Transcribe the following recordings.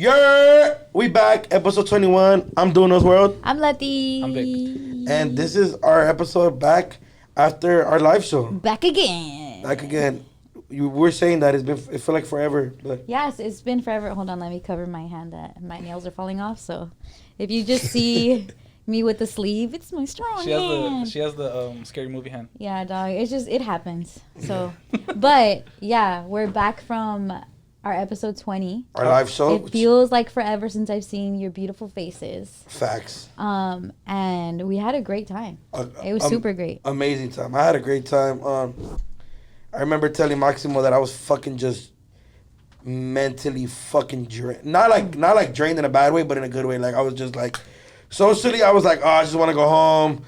We back, episode 21. I'm doing Astroworld. I'm Letty. I'm Vic. And this is our episode back after our live show. Back again. You were saying that it felt like forever. But Yes, it's been forever. Hold on, let me cover my hand. My nails are falling off. So if you just see me with the sleeve, it's my strong hand. She has the scary movie hand. Yeah, dog. It happens. So, but yeah, we're back from our episode 20. Our live show. It feels like forever since I've seen your beautiful faces. Facts. And we had a great time. It was super great. Amazing time. I had a great time. I remember telling Maximo that I was fucking just mentally fucking drained. Not like drained in a bad way, but in a good way. Like I was just like, socially, I was like, oh, I just want to go home.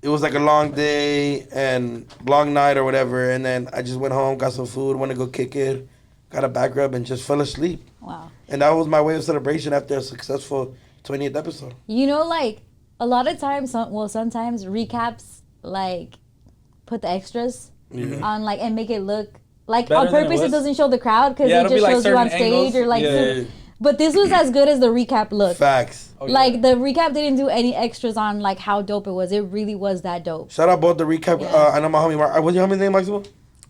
It was like a long day and long night or whatever. And then I just went home, got some food, went to go kick it, got a back rub, and just fell asleep. Wow. And that was my way of celebration after a successful 20th episode. You know, like, a lot of times, sometimes recaps, like, put the extras on, like, and make it look, like, better on purpose it doesn't show the crowd because it just shows you on stage angles. or, like, But this was as good as the recap looked. Facts. Oh, like, the recap didn't do any extras on, like, how dope it was. It really was that dope. Shout out both the recap. Yeah. I know my homie, what's your homie's name, Maximo?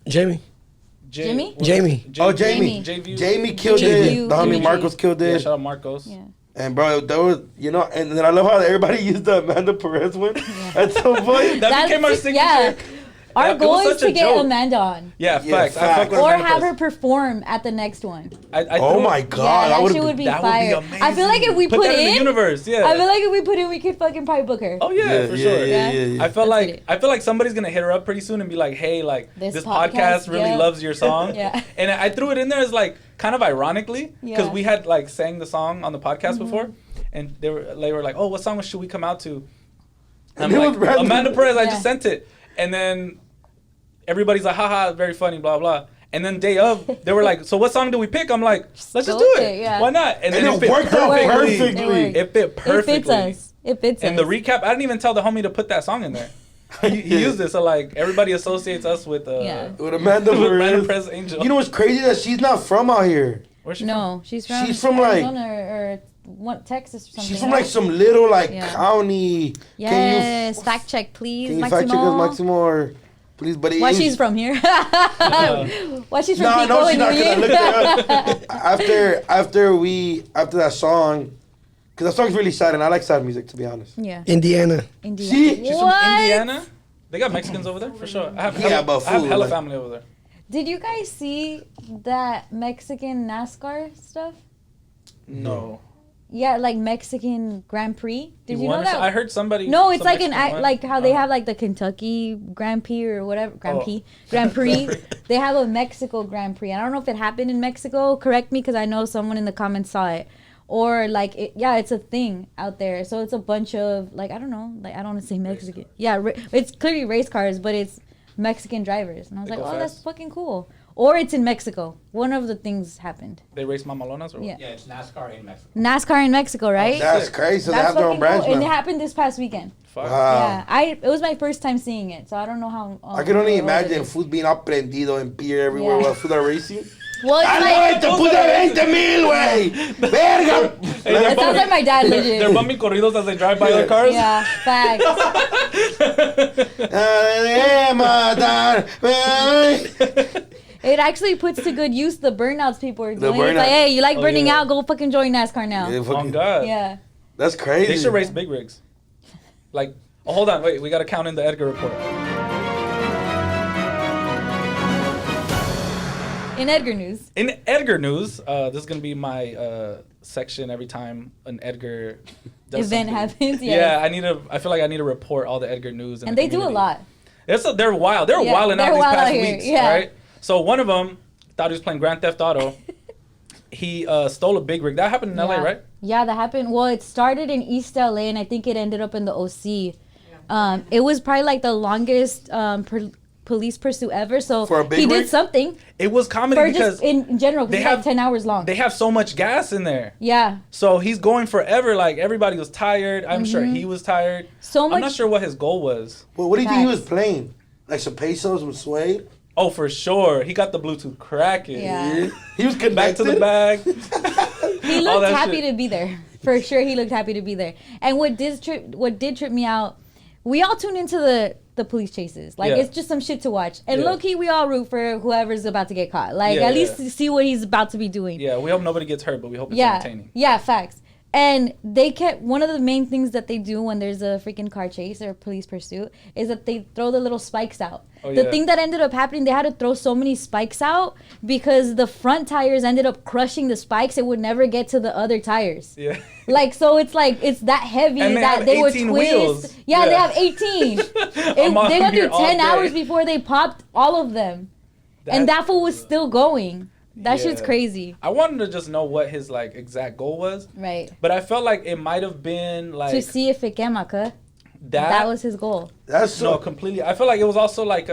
Jamie. Jimmy? Jamie. Oh, Jamie. Jamie killed it. The homie Marcos killed it. Yeah, shout out Marcos. Yeah. And bro, that was, and then I love how everybody used the Amanda Perez one at some point. That became our signature. Yeah. Our It goal was is such to a get joke. Amanda on. Yeah, facts. I facts. fuck with Or Amanda have Perez. her perform at the next one. Oh my God. Yeah, that shit would be that fire. would be amazing. I feel like if we put that in the in, universe, yeah. I feel like if we put in, we could fucking probably book her. Oh yeah, for sure. Yeah. I feel Let's get like somebody's gonna hit her up pretty soon and be like, hey, like This this podcast, podcast really yeah. loves your song. Yeah. And I threw it in there as like kind of ironically because Yeah. we had like sang the song on the podcast before, and they were like, oh, what song should we come out to? And And it I'm was like, random. Amanda Perez. I Yeah. just sent it, and then everybody's like, haha, very funny, blah blah. And then day of, they were like, so what song do we pick? I'm like, let's just go do with it. yeah. Why not? And it worked out perfectly. It fit perfectly. It fits us. It fits And us. the recap, I didn't even tell the homie to put that song in there. He used it, so like everybody associates us with With Amanda Amanda Perez. Perez Angel. You know what's crazy? That she's not from out here. Where's she No, she's from like Arizona or Texas or something. She's from like some little Yeah. county. Yes, fact check, please, Can you Maximo. fact check us, Maximo, or please? But Why she's from here? Why she's from Pico No, she's and not. 'Cause I looked Union? her up. after that song, because that song's really sad, and I like sad music, to be honest. Yeah, Indiana. Indiana. See? She's What? from Indiana. They got Mexicans over there for sure. I have but I have food, hella like- family over there. Did you guys see that Mexican NASCAR stuff? No. Yeah, like Mexican Grand Prix. Did you know that? I heard somebody. No, it's some like Mexican won. like how they have like the Kentucky Grand Prix or whatever Grand Prix. They have a Mexico Grand Prix. I don't know if it happened in Mexico. Correct me because I know someone in the comments saw it. Or like it's a thing out there. So it's a bunch of like I don't know, like I don't want to say Mexican. Yeah, it's clearly race cars, but it's Mexican drivers. And I was They like, go oh, that's fast. fucking cool. Or it's in Mexico. One of the things happened. They race mamalonas or what? Yeah. Yeah, it's NASCAR in Mexico. NASCAR in Mexico, right? That's crazy. So they have their own fucking branch cool. And it now. happened this past weekend. Fuck. Wow. Yeah, it was my first time seeing it, so I don't know how. I can only how old it imagine is. food being all prendido and beer everywhere Yeah. while food are racing. Well, it's ¡Ah, no, like, te puse 20,000, güey! ¡Verga! that sounds like my dad legit. They're bumping corridos as they drive by their cars. Yeah, facts. It actually puts to good use the burnouts people are doing. It's burnout. like, hey, you like Oh, burning yeah. out? Go fucking join NASCAR now. Yeah, Oh fucking- God. Yeah. That's crazy. They should race big rigs. Like, oh, hold on, wait, we gotta count in the Edgar Report. In Edgar news. In Edgar news, this is gonna be my section every time an Edgar does Event something. happens. Yeah, I feel like I need to report all the Edgar news. In And the they do a community. lot. They're wild. They're Yeah, wilding they're out these wild past out here, weeks, yeah. right? So one of them thought he was playing Grand Theft Auto. He stole a big rig. That happened in LA, Yeah. right? Yeah, that happened. Well, it started in East LA, and I think it ended up in the OC. It was probably like the longest police pursuit ever. So For a big he did rig? something. It was comedy For because just in general, they because it's like have- 10 hours long. they have so much gas in there. Yeah. So he's going forever. Like everybody was tired. I'm sure he was tired. So I'm much. not sure what his goal was. Well, what do you think he was Facts. playing? Like some pesos with suede? Oh, for sure. He got the Bluetooth cracking. Yeah. He was connected. Back to the bag. He All looked that happy shit. to be there. For sure, he looked happy to be there. And what did trip me out, we all tune into the police chases. Like, Yeah. it's just some shit to watch. And Yeah. low-key, we all root for whoever's about to get caught. Like, Yeah, at least yeah. to see what he's about to be doing. Yeah, we hope nobody gets hurt, but we hope it's Yeah. entertaining. Yeah, facts. And they kept, one of the main things that they do when there's a freaking car chase or police pursuit is that they throw the little spikes out. Oh, The yeah. thing that ended up happening, they had to throw so many spikes out because the front tires ended up crushing the spikes. It would never get to the other tires. Yeah. Like, so it's like, it's that heavy And they that have they would 18 twist. wheels. Yeah, they Yeah. have 18. I'm on They went here through all 10 day. hours before they popped all of them. And that fool was still going. That shit's Yeah. crazy. I wanted to just know what his like exact goal was, Right. but I felt like it might have been like To see if it quema, cuh. that. That was his goal. That's No, so. completely. I feel like it was also like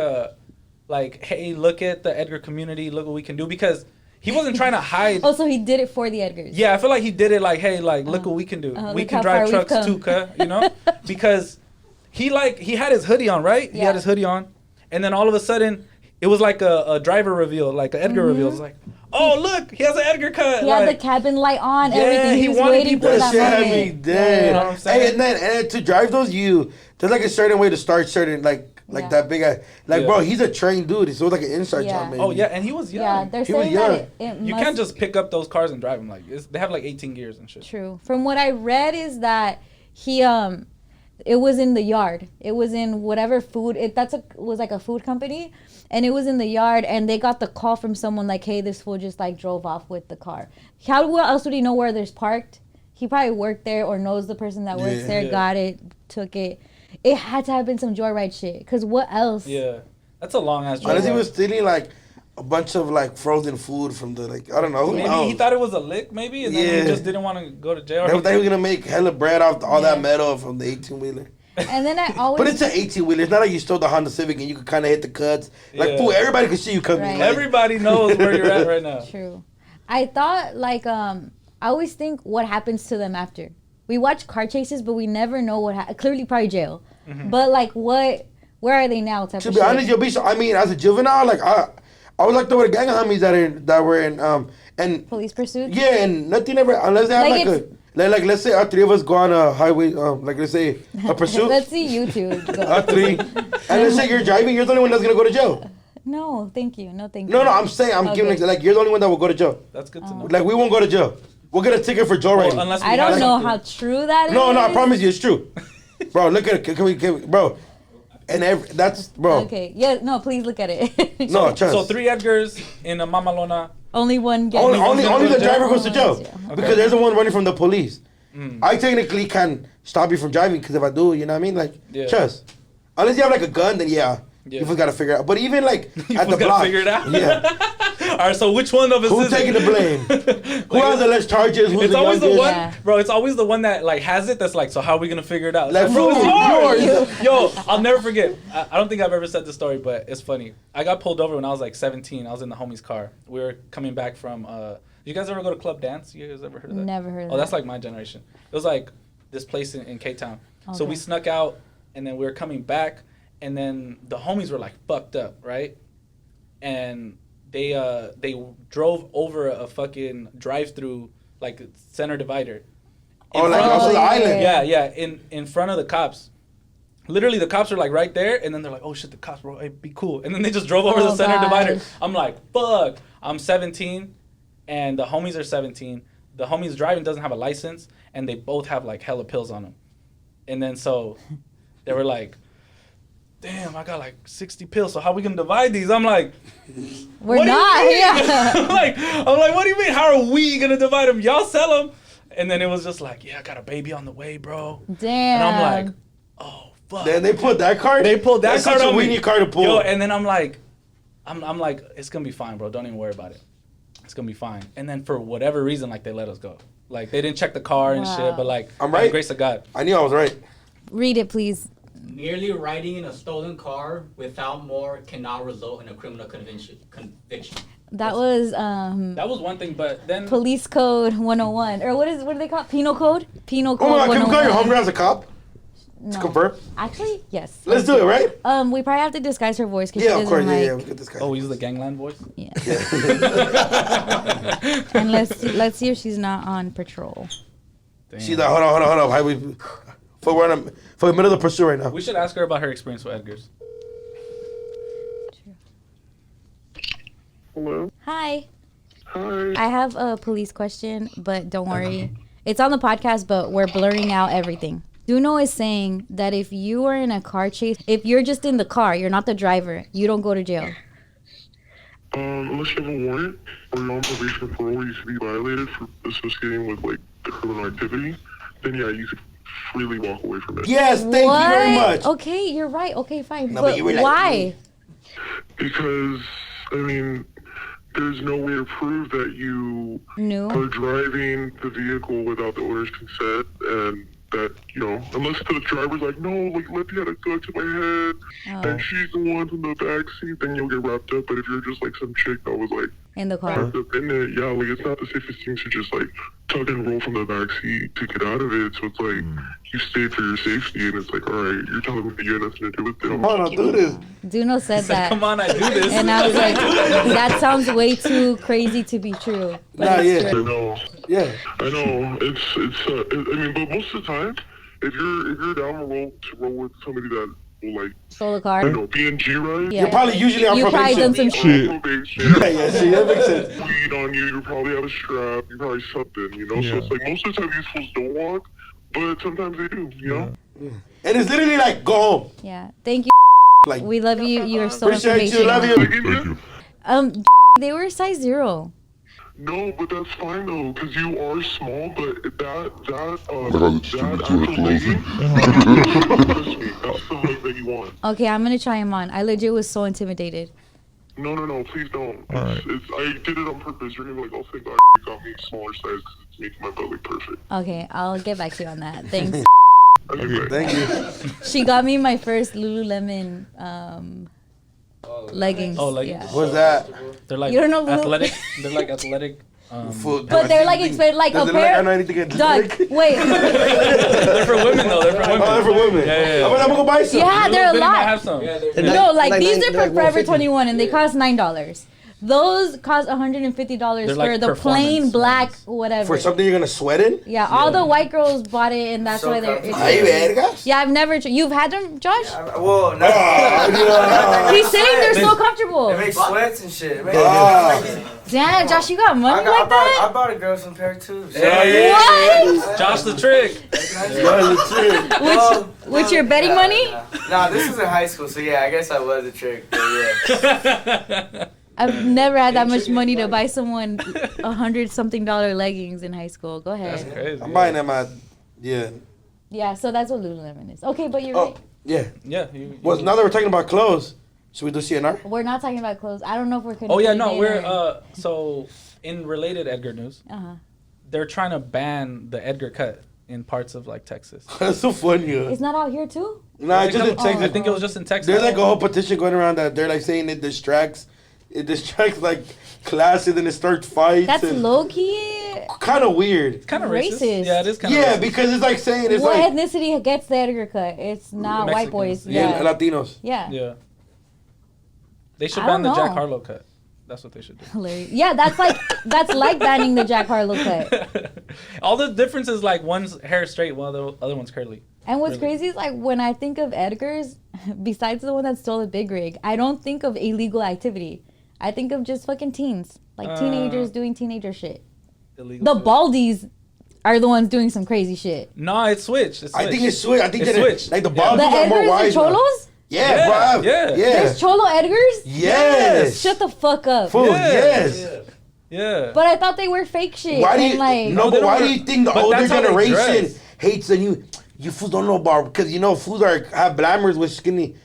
hey, look at the Edgar community, look what we can do, because he wasn't trying to hide. Oh, so he did it for the Edgars. Yeah, I feel like he did it like, hey, like look what we can do. We look can how drive far we've trucks too, come. you know? Because he had his hoodie on, right? He Yeah. had his hoodie on, and then all of a sudden it was like a driver reveal, like an Edgar reveal. It's like, oh look, he has an Edgar cut. He had the cabin light on, Yeah, everything. he He was wanted waiting people for to that That shit had moment. me dead. You know what I'm saying? Hey, and then to drive those, there's like a certain way to start certain Yeah. that big guy. Like, Yeah. bro, he's a trained dude. So it was like an inside Yeah. job, maybe. Oh yeah, and he was young. Yeah, they're He was saying young. that it You must can't just pick up those cars and drive them. Like they have like 18 gears and shit. True. From what I read is that he it was in the yard. It was in whatever food. Was like a food company, and it was in the yard. And they got the call from someone like, "Hey, this fool just like drove off with the car." How else would he know where there's parked? He probably worked there or knows the person that works Yeah. there. Yeah. Got it, took it. It had to have been some joyride shit. Cause what else? Yeah, that's a long ass. Unless he was stealing like a bunch of like frozen food from the I don't know. Who Maybe knows? he thought it was a lick, maybe, and then Yeah. he just didn't want to go to jail. They thought he was gonna make hella bread off all Yeah. that metal from the 18-wheeler. And then I always. But it's an 18-wheeler. It's not like you stole the Honda Civic and you could kind of hit the cuts. Like, Yeah. fool, everybody could see you coming. Right. Like, Everybody knows where you're at right now. True. I thought I always think what happens to them after. We watch car chases, but we never know what clearly probably jail. But like where are they now? Type to of be shit. honest, you'll be. I mean, as a juvenile, like I was locked up with a gang of homies that were in and Police pursuit. yeah, and nothing ever unless they have Like like like let's say our three of us go on a highway, like let's say a pursuit, Let's see you two. our three, and let's say you're driving, you're the only one that's gonna go to jail. No, thank you. No, thank you. No, I'm saying I'm giving Okay. like you're the only one that will go to jail. That's good to know. Like we won't go to jail. We'll get a ticket for joyriding. Unless we I don't have know something. how true that is. No, I promise you, it's true, bro. Look at it. Can we, bro? And that's bro. Okay. Yeah. No, please look at it. No, trust. So 3 Edgars in a Mamalona. Only one gets. Only the to jail? driver goes to jail Yeah. because there's the one running from the police. Mm. I technically can stop you from driving because if I do, you know what I mean? Like, Yeah. trust. Unless you have like a gun, then yeah. Yeah. You just gotta figure it out. But even like You at the gotta block, figure it out. Yeah. All right, so which one of us Who's is taking it? the blame? Who has the less charges? Who's It's the always the youngest? one, Yeah. bro. It's always the one that like has it. That's like, so how are we gonna figure it out? It's Like, bro, fool, it's yours. Yo, I'll never forget. I don't think I've ever said this story, but it's funny. I got pulled over when I was like 17. I was in the homie's car. We were coming back from. You guys ever go to Club Dance? You guys ever heard of that? Never heard of Oh, that's that. like my generation. It was like this place in K-Town. So Okay. we snuck out, and then we were coming back, and then the homies were like fucked up, right? And they drove over a fucking drive-through like center divider. Oh, In like front of also the yeah. island. yeah, in front of the cops. Literally, the cops are like right there, and then they're like, "Oh shit, the cops, bro, hey, be cool." And then they just drove over the Oh, center divider. gosh. I'm like, "Fuck!" I'm 17, and the homies are 17. The homies driving doesn't have a license, and they both have like hella pills on them. And then so, they were like, "Damn, I got like 60 pills. So how we gonna divide these?" I'm like, We're "What do you not. mean?" Yeah. I'm like, "What do you mean? How are we gonna divide them? Y'all sell them." And then it was just like, "Yeah, I got a baby on the way, bro." Damn. And I'm like, "Oh fuck." Then they pulled that card. They pulled that That's card such a on me. weenie card to pull. Yo, and then I'm like, it's gonna be fine, bro. Don't even worry about it. It's gonna be fine. And then for whatever reason, like they let us go. Like they didn't check the car and Wow. shit, but like I'm by the right. grace of God. I knew I was right. Read it, please. Merely riding in a stolen car without more cannot result in a criminal conviction. That was That was one thing, but then Police Code 101, or what do they call it? Penal Code? Penal Code Oh my God, can we call your 101. homegirl as a cop? No. To confirm? Actually, yes. Let's do it, right? We probably have to disguise her voice because Yeah, she of course. doesn't Yeah, like. we get this guy. we use the gangland voice. Yeah. And let's see if she's not on patrol. Damn. She's like, hold on. How we? We're in the middle of the pursuit right now. We should ask her about her experience with Edgar's. Hello. Hi. Hi. I have a police question, but don't worry. It's on the podcast, but we're blurring out everything. Duno is saying that if you are in a car chase, if you're just in the car, you're not the driver, you don't go to jail. Unless you have a warrant or you're on probation or parole, you should be violated for associating with like the criminal activity. Then yeah, you could freely walk away from it. Yes, thank you very much. Okay, you're right. Okay, fine. No, but but you were like, why? Because I mean, there's no way to prove that you No. are driving the vehicle without the owner's consent, and that, you know, unless the driver's like, no, like, Letty had a gun to my head, and she's the one in the back seat, then you'll get wrapped up. But if you're just like some chick that was like In the car. wrapped up in it, yeah, like it's not the safest thing to just like tug and roll from the back seat to get out of it. So it's like you stayed for your safety, and it's like, all right, you're telling me that you had nothing to do with it. Come on, I'll do this. Duno said that. Come on, I do this. And I was like, that sounds way too crazy to be true. But Nah, it's yeah. true. I know. Yeah. I know. I mean, but most of the time, if you're down the road to roll with somebody that will like, Stole the car. you know, B&G, right? Yeah. You're probably usually on You probably probation. done some shit. On probation. Yeah, see, that makes sense. Weed on you. You probably have a strap. You probably something. You know. So it's like most of the time these fools don't walk, but sometimes they do. You know. And it's literally like, go home. Yeah. Thank you. Like, We love you. You are so appreciate you, information. love you. They were size 0. No, but that's fine though, because you are small. But that actual legging, that's the height that you want. Okay, I'm gonna try him on. I legit was so intimidated. No, please don't. I did it on purpose. You're gonna be like, oh, thank God you got me a smaller size because it's making my belly perfect. Okay, I'll get back to you on that. Thanks. Okay, Thank you. She got me my first Lululemon leggings. Oh, leggings. Yeah. What's that? They're like You don't know athletic. They're like athletic. Food. But they're like like Does a it look like I pair. know anything in Doug, wait. They're for women though. They're for women. Oh, they're for women. Yeah. I'm gonna go buy some. Yeah, they're a Little Bitty might lot. have some. No, like Like these nine- are they're for like Forever 150. 21 and they cost $9. Those cost $150 They're for like the plain performance black ones. whatever. For something you're gonna sweat in? Yeah, all the white girls bought it and that's So why they're. comfortable. Ay, vergas. Yeah, I've never. You've had them, Josh? Well, no. He's saying they're so comfortable. It makes sweats and shit. It makes, Damn, Josh, you got money like I that? bought a girl some pair too. So What? Josh the trick. With your betting money? Nah, this was in high school, so yeah, I guess I was a trick. But yeah. I've never had that much money to buy someone $100-something leggings in high school. Go That's ahead. crazy. I'm buying them at, yeah. Yeah, so that's what Lululemon is. Okay, but you're Oh, right. yeah. Yeah. Well, now that we're talking about clothes, should we do CNR? We're not talking about clothes. I don't know if we're. Oh yeah, no, continuing we're or- so in related Edgar news, Uh-huh. they're trying to ban the Edgar cut in parts of like Texas. That's so funny. It's not out here too. Nah, it's just in I Texas. think it was just in Texas. There's like a whole petition going around that they're like saying it distracts like classes and it starts fights. That's and low key. kind of weird. kind of racist. racist. Yeah, it is kind of Yeah, racist. because it's like saying it's What like ethnicity gets the Edgar cut? It's not white Mexicans. boys. yeah, Yeah. Latinos. Yeah. Yeah. They should I ban the don't Jack know. Harlow cut. That's what they should do. Hilarious. Yeah, that's like banning the Jack Harlow cut. All the difference is like one's hair straight while the other one's curly. And what's Really? crazy is like when I think of Edgar's, besides the one that stole the big rig, I don't think of illegal activity. I think of just fucking teens, like teenagers doing teenager shit. Illegal The shit. Baldies are the ones doing some crazy shit. No, it's switched. I think it's switch. I think It's that switched. like the Yeah. balls The are more Edgars wise. and now. Cholos? Yeah, Yeah, bro. yeah. Yeah. There's Cholo Edgars? Yes. Shut the fuck up. Fool, Yes. yes. Yeah. But I thought they were fake shit. Why do you and like, no? No, they But why don't do you think the but older that's how they generation dress. hates the new? You fools don't know about because you know fools have blammers with skinny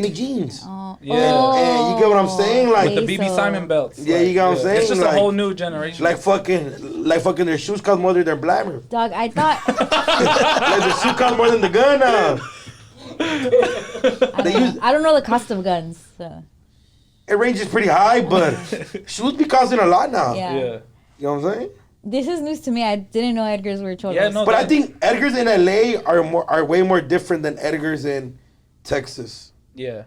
jeans. oh, Yeah. And you get what I'm saying? Like the BB so- Simon belts. Yeah, you get what I'm saying? It's just Like- a whole new generation. like fucking their shoes cost more than their blammer. Dog, I thought Like the shoe cost more than the gun now. I don't know the cost of guns. So. It ranges pretty high, but shoes be costing a lot now. Yeah. yeah. You know what I'm saying? This is news to me. I didn't know Edgars were Cholos. Yeah, no. But I think Edgars in LA are way more different than Edgars in Texas. Yeah.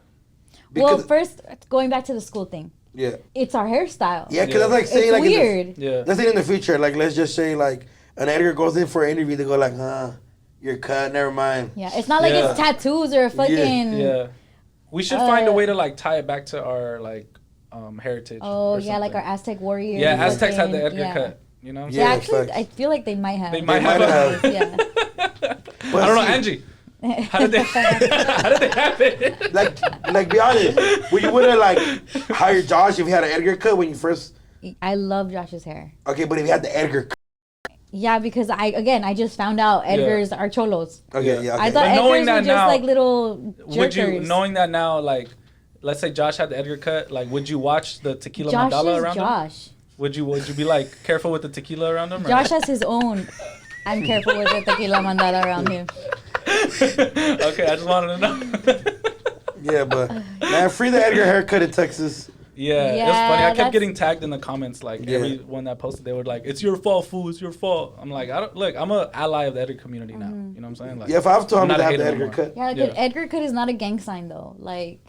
Well, Because first, going back to the school thing. Yeah. It's our hairstyle. Yeah, because that's like saying It's like weird. Yeah. Let's say in the future, like let's just say like an Edgar goes in for an interview, they go like, you're cut, never mind. Yeah, it's not like Yeah. it's tattoos or fucking. Yeah. We should find a way to like tie it back to our like heritage. Oh or yeah, like our something. Aztec warriors. Yeah, Aztecs had the fucking- Edgar yeah. cut. You know. Yeah, Yeah, actually, facts. I feel like they might have. They might might have. Yeah. But I don't know, see, Angie. How did they? How did they have it? like be honest, would you would have like hired Josh if he had an Edgar cut when you first? I love Josh's hair. Okay, but if he had the Edgar cut. Yeah, because I just found out Edgar's are cholos. Okay, yeah. Okay. I thought But knowing Edgar's that were just now, like little jerkers. Would you, knowing that now, like, let's say Josh had the Edgar cut, like, would you watch the tequila Josh mandala is around him? Josh. Would you be like careful with the tequila around him? Or? Josh has his own. I'm careful with the tequila mandala around him. Okay, I just wanted to know. Yeah, but man, free the Edgar haircut in Texas. Yeah, it was Yeah, funny. I kept that's- getting tagged in the comments, like Yeah. everyone that posted, they were like, "It's your fault, fool! It's your fault." I'm like, I don't look. I'm an ally of the Edgar community now. Mm-hmm. You know what I'm saying? Like, Yeah, if I have to, I'm not gonna a have hater the Edgar anymore. cut. Yeah, like Yeah. an Edgar cut is not a gang sign though. Like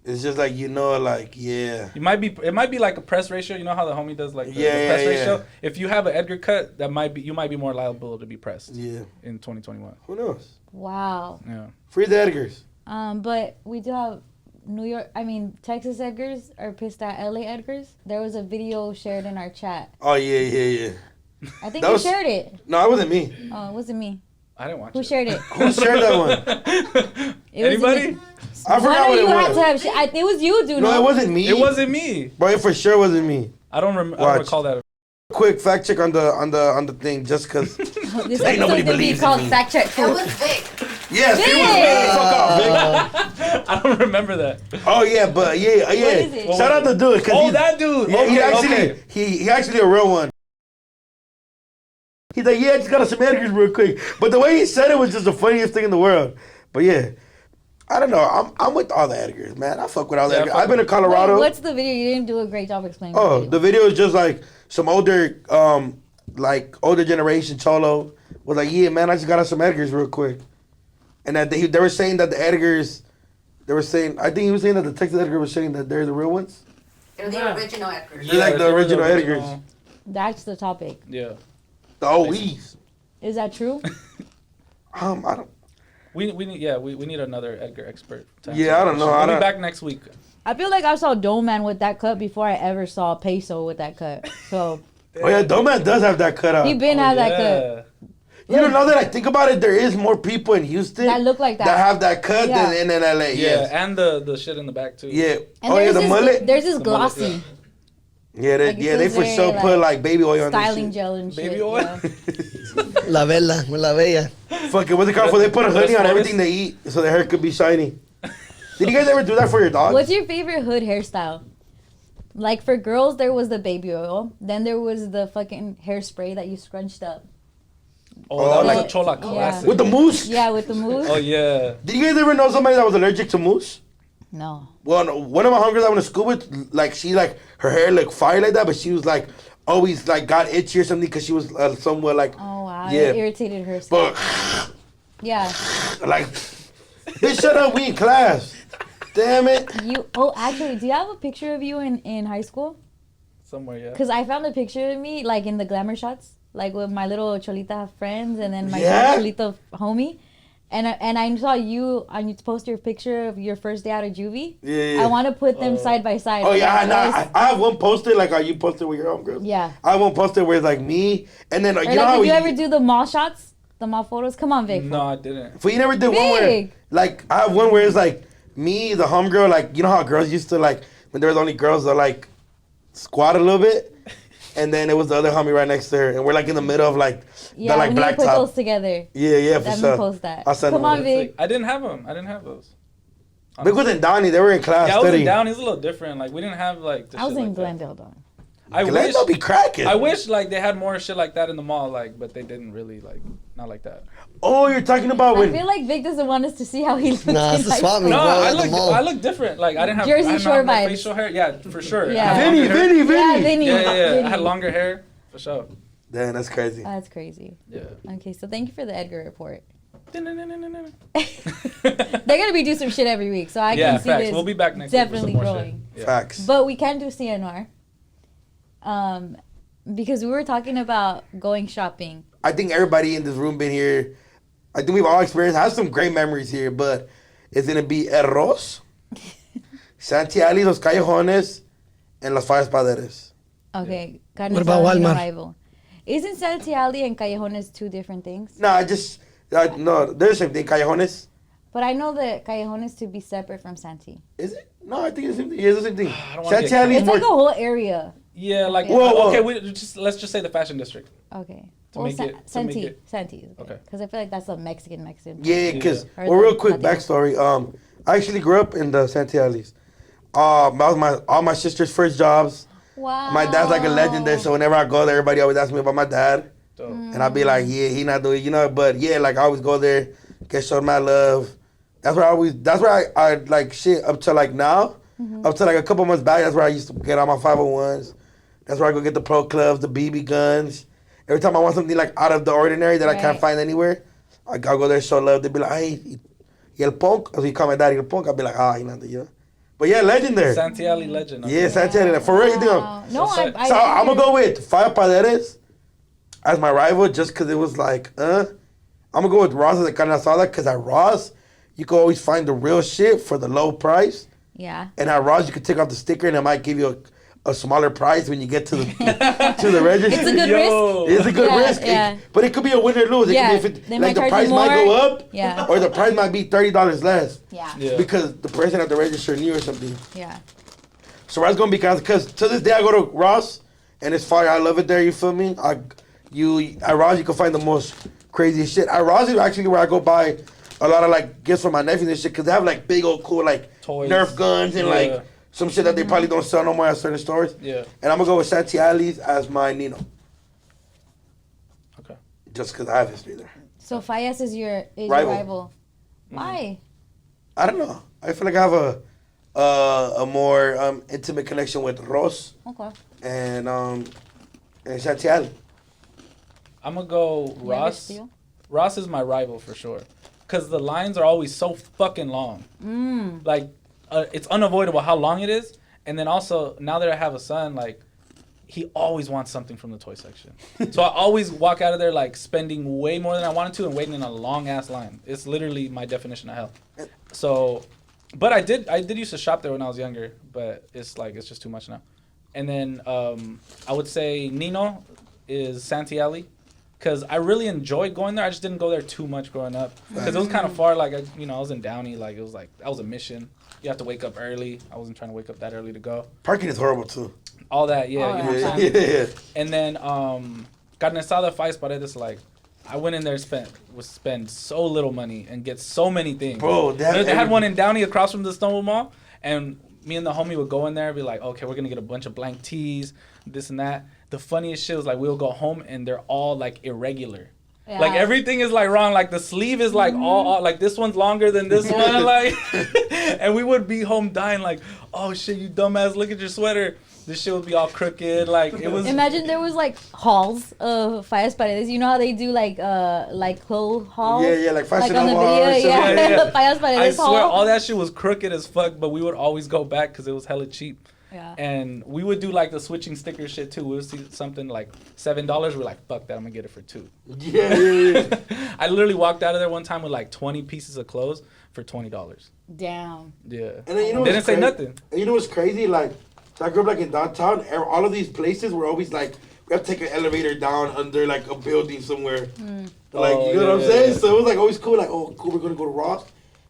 It's just like like yeah. It might be like a press ratio. You know how the homie does like the Yeah, press yeah, ratio. yeah. If you have an Edgar cut, you might be more liable to be pressed. Yeah. In 2021. Who knows? wow. Yeah. Free the Edgars. But we do have Texas Edgars are pissed at LA Edgars. There was a video shared in our chat. Oh yeah. I think That you was- shared it. No, it wasn't me. Oh, it wasn't me. I didn't watch Who it. shared it? Who shared that one? It was Anybody? me. I forgot what you it had was. to have. It was you, dude. No, it wasn't me. It wasn't me. Bro, it for sure wasn't me. I don't remember. I Watch. don't recall that. Quick fact check on the thing, just cause. This Ain't episode nobody gonna be believes in called me. Fact Check. That was Vic. Yes, it was me. Fuck off, Vic. I don't remember that. Oh yeah, but yeah. is it? Shout out to dude, cause Oh, he's, that dude. yeah, he Okay, actually okay. he actually a real one. He's like, yeah, I just got some Edgars real quick. But the way he said it was just the funniest thing in the world. But yeah, I don't know. I'm with all the Edgars, man. I fuck with all the Yeah, Edgars. fuck I've been to Wait, Colorado. what's the video? You didn't do a great job explaining. Oh, the the video. video is just like some older, like older generation cholo was like, yeah, man, I just got us some Edgars real quick. And that they were saying that the Edgars, I think he was saying that the Texas Edgar was saying that they're the real ones. They're the Yeah. original Edgars. They're like the they were original Edgars. That's the topic. Yeah. The OEs. Is that true? I don't. We need another Edgar expert. to Yeah, answer I don't that know. question. I We'll be don't- back next week. I feel like I saw Dome Man with that cut before I ever saw Peso with that cut. So Oh yeah, Doman does have that cut out. he been had that cut. You don't know that I think about it, there is more people in Houston That look like that. that have that cut Yeah. than in LA. Yeah, Yes. and the shit in the back too. Yeah. And Oh yeah, there's the this, mullet. There's this The mullet, glossy Yeah, they, like, it yeah, they feels for very, sure like, put like baby oil on styling this gel and shit. Baby oil? Yeah. La vela, la bella. shit. Fuck it, what's it called? For they put a hoodie on everything they eat so their hair could be shiny. Did you guys ever do that for your dog? What's your favorite hood hairstyle? Like for girls, there was the baby oil. Then there was the fucking hairspray that you scrunched up. Oh, Oh, that was like- a Chola Yeah. classic. With the mousse? Yeah, with the mousse. Oh yeah. Did you guys ever know somebody that was allergic to mousse? No. Well, no, one of my homegirls I went to school with, like she like her hair like fire like that, but she was like always like got itchy or something because she was somewhat like Oh wow. Yeah. It irritated her. but Yeah. like bitch shut up, we in class. Damn it. You. Oh, actually, do you have a picture of you in high school? Somewhere, yeah. Because I found a picture of me like in the glamour shots, like with my little Cholita friends and then my Yeah? Cholita homie. And I saw you on you post your picture of your first day out of juvie. Yeah. I want to put them side by side. Oh yeah, Like, that was- I have one posted like you posted with your homegirls. Yeah. I have one posted where it's like me and then Or you like know how if you we, ever do the mall shots, the mall photos. Come on, Vic. No, I didn't. But you never did one where Big. like I have one where it's like me, the homegirl, like you know how girls used to like when there was only girls that like squat a little bit. And then it was the other homie right next to her, and we're like in the middle of like Yeah, the like we need to black put top. those together. Yeah, for Let me sure. post that. I'll send Come them on, over. Vic. I didn't have them. I didn't have those. Vic was in Donnie. They were in class Yeah, I was in studying. Downey. It's a little different. Like we didn't have like. The I was shit in like that. Glendale, though. I wish. Glendale be cracking. I wish like they had more shit like that in the mall, like, but they didn't really like, not like that. Oh, you're talking about I when? feel like Vic doesn't want us to see how he looks. Nah, in it's a high swap school. meet, No, bro, I at the mall. look different. Like I didn't have Jersey I didn't Shore have no vibes. facial hair. Yeah, for sure. Yeah. I had Vinny, longer hair. Vinny, Yeah, Vinny. Vinny. Yeah, yeah, yeah. Vinny. I had longer hair for sure. Damn, that's crazy. That's crazy. Yeah. Okay, so thank you for the Edgar report. They're gonna be doing some shit every week, so I can see facts. this. We'll be back next definitely week with some more growing. shit. Yeah. Facts. But we can do CNR. Because we were talking about going shopping. I think everybody in this room been here. I think we've all experienced, have some great memories here, but it's going to be Arroz, Santiago, Los Callejones, and Las Fallas Paderes. Okay. What about Walmart? Arrival. Isn't Santiago and Callejones two different things? No, no, they're the same thing, Callejones. But I know that Callejones to be separate from Santi. Is it? No, I think it's the same thing. Yeah, it's the same thing. I don't wanna get Santiago is It's more... like a whole area. Yeah, like Whoa. okay, let's just say the fashion district. Okay. To make it- Santi. it- Santi. Okay. Because I feel like that's a Mexican. Yeah, because, Or well, the real quick Latino. backstory. I actually grew up in the Santiago's. That was all my sister's first jobs. Wow. My dad's like a legend there, so whenever I go there, everybody always asks me about my dad. Dope. And I'll be like, yeah, he not doing, but yeah, like I always go there, get shown my love. That's where I like shit up to like now, up to like a couple months back, that's where I used to get all my 501s. That's where I go get the pro clubs, the BB guns. Every time I want something like out of the ordinary that I can't Right. find anywhere, I'll go there, show love. They'll be like, hey, y el punk, as he call my daddy, el punk. I'll be like, he not the, But yeah, legend there. Santiago legend. Yeah, Santiago, for real, you think Wow. No, So I'm going to go with Fire Paderes as my rival just because it was like, I'm going to go with Ross as a carne asada because at Ross, you can always find the real shit for the low price. Yeah. And at Ross, you can take off the sticker and it might give you a smaller price when you get to the to the register. It's a good Yo. risk. It's a good Yeah, risk. yeah. But it could be a win or lose. It Yeah, could be they like might the charge price you might go more. up Yeah. or the price might be $30 less. Yeah. Yeah. Because the person at the register knew or something. Yeah. So Ross gonna be because to this day I go to Ross and it's fire. I love it there. You feel me? At Ross you can find the most crazy shit. At Ross is actually where I go buy a lot of like gifts for my nephews and shit because they have like big old cool like Toys. Nerf guns and Yeah. like some shit that they probably don't sell no more at certain stores. Yeah. And I'm gonna go with Santiago's as my Nino Okay. just because I have history there. So Fallas is your Rival. rival. Why? I don't know. I feel like I have a more intimate connection with Ross Okay. and Santiago. I'm gonna go You ever Ross. steal? Ross is my rival for sure, cause the lines are always so fucking long. Like, it's unavoidable how long it is. And then also now that I have a son, like, he always wants something from the toy section. So I always walk out of there like spending way more than I wanted to and waiting in a long ass line. It's literally my definition of hell. So, but I did used to shop there when I was younger, but it's just too much now. And then I would say Nino is Santiago. Because I really enjoyed going there. I just didn't go there too much growing up. Because it was kind of far. Like, I was in Downey. Like, it was like, that was a mission. You have to wake up early. I wasn't trying to wake up that early to go. Parking is horrible too. All that, yeah. Oh, you know what I'm yeah. saying? Yeah. And then, carne asada Fallas Paredes, like, I went in there and spend so little money and get so many things. Bro, They had one in Downey across from the Stonewall Mall. And me and the homie would go in there and be like, okay, we're going to get a bunch of blank tees, this and that. The funniest shit was, like, we'll go home and they're all, like, irregular. Yeah. Like, everything is, like, wrong. Like, the sleeve is, like, all like, this one's longer than this one. Like, and we would be home dying, like, oh, shit, you dumbass, look at your sweater. This shit would be all crooked. Like, it was... Imagine there was like halls of Fallas Paredes. You know how they do like clothes halls? Yeah, like Fashion on the Nova or video, something. yeah. Fallas I Paredes swear, hall. all that shit was crooked as fuck, but we would always go back because it was hella cheap. Yeah. And we would do, like, the switching sticker shit, too. We would see something, like, $7. We're like, fuck that, I'm going to get it for $2. Yeah. I literally walked out of there one time with, like, 20 pieces of clothes for $20. Damn. Yeah. And then They didn't say nothing. And you know what's crazy? Like, so I grew up like in downtown. All of these places were always like, we have to take an elevator down under like a building somewhere. Like, Oh, you know what I'm yeah, saying? yeah. So it was like always cool. Like, oh, cool, we're gonna go to Ross.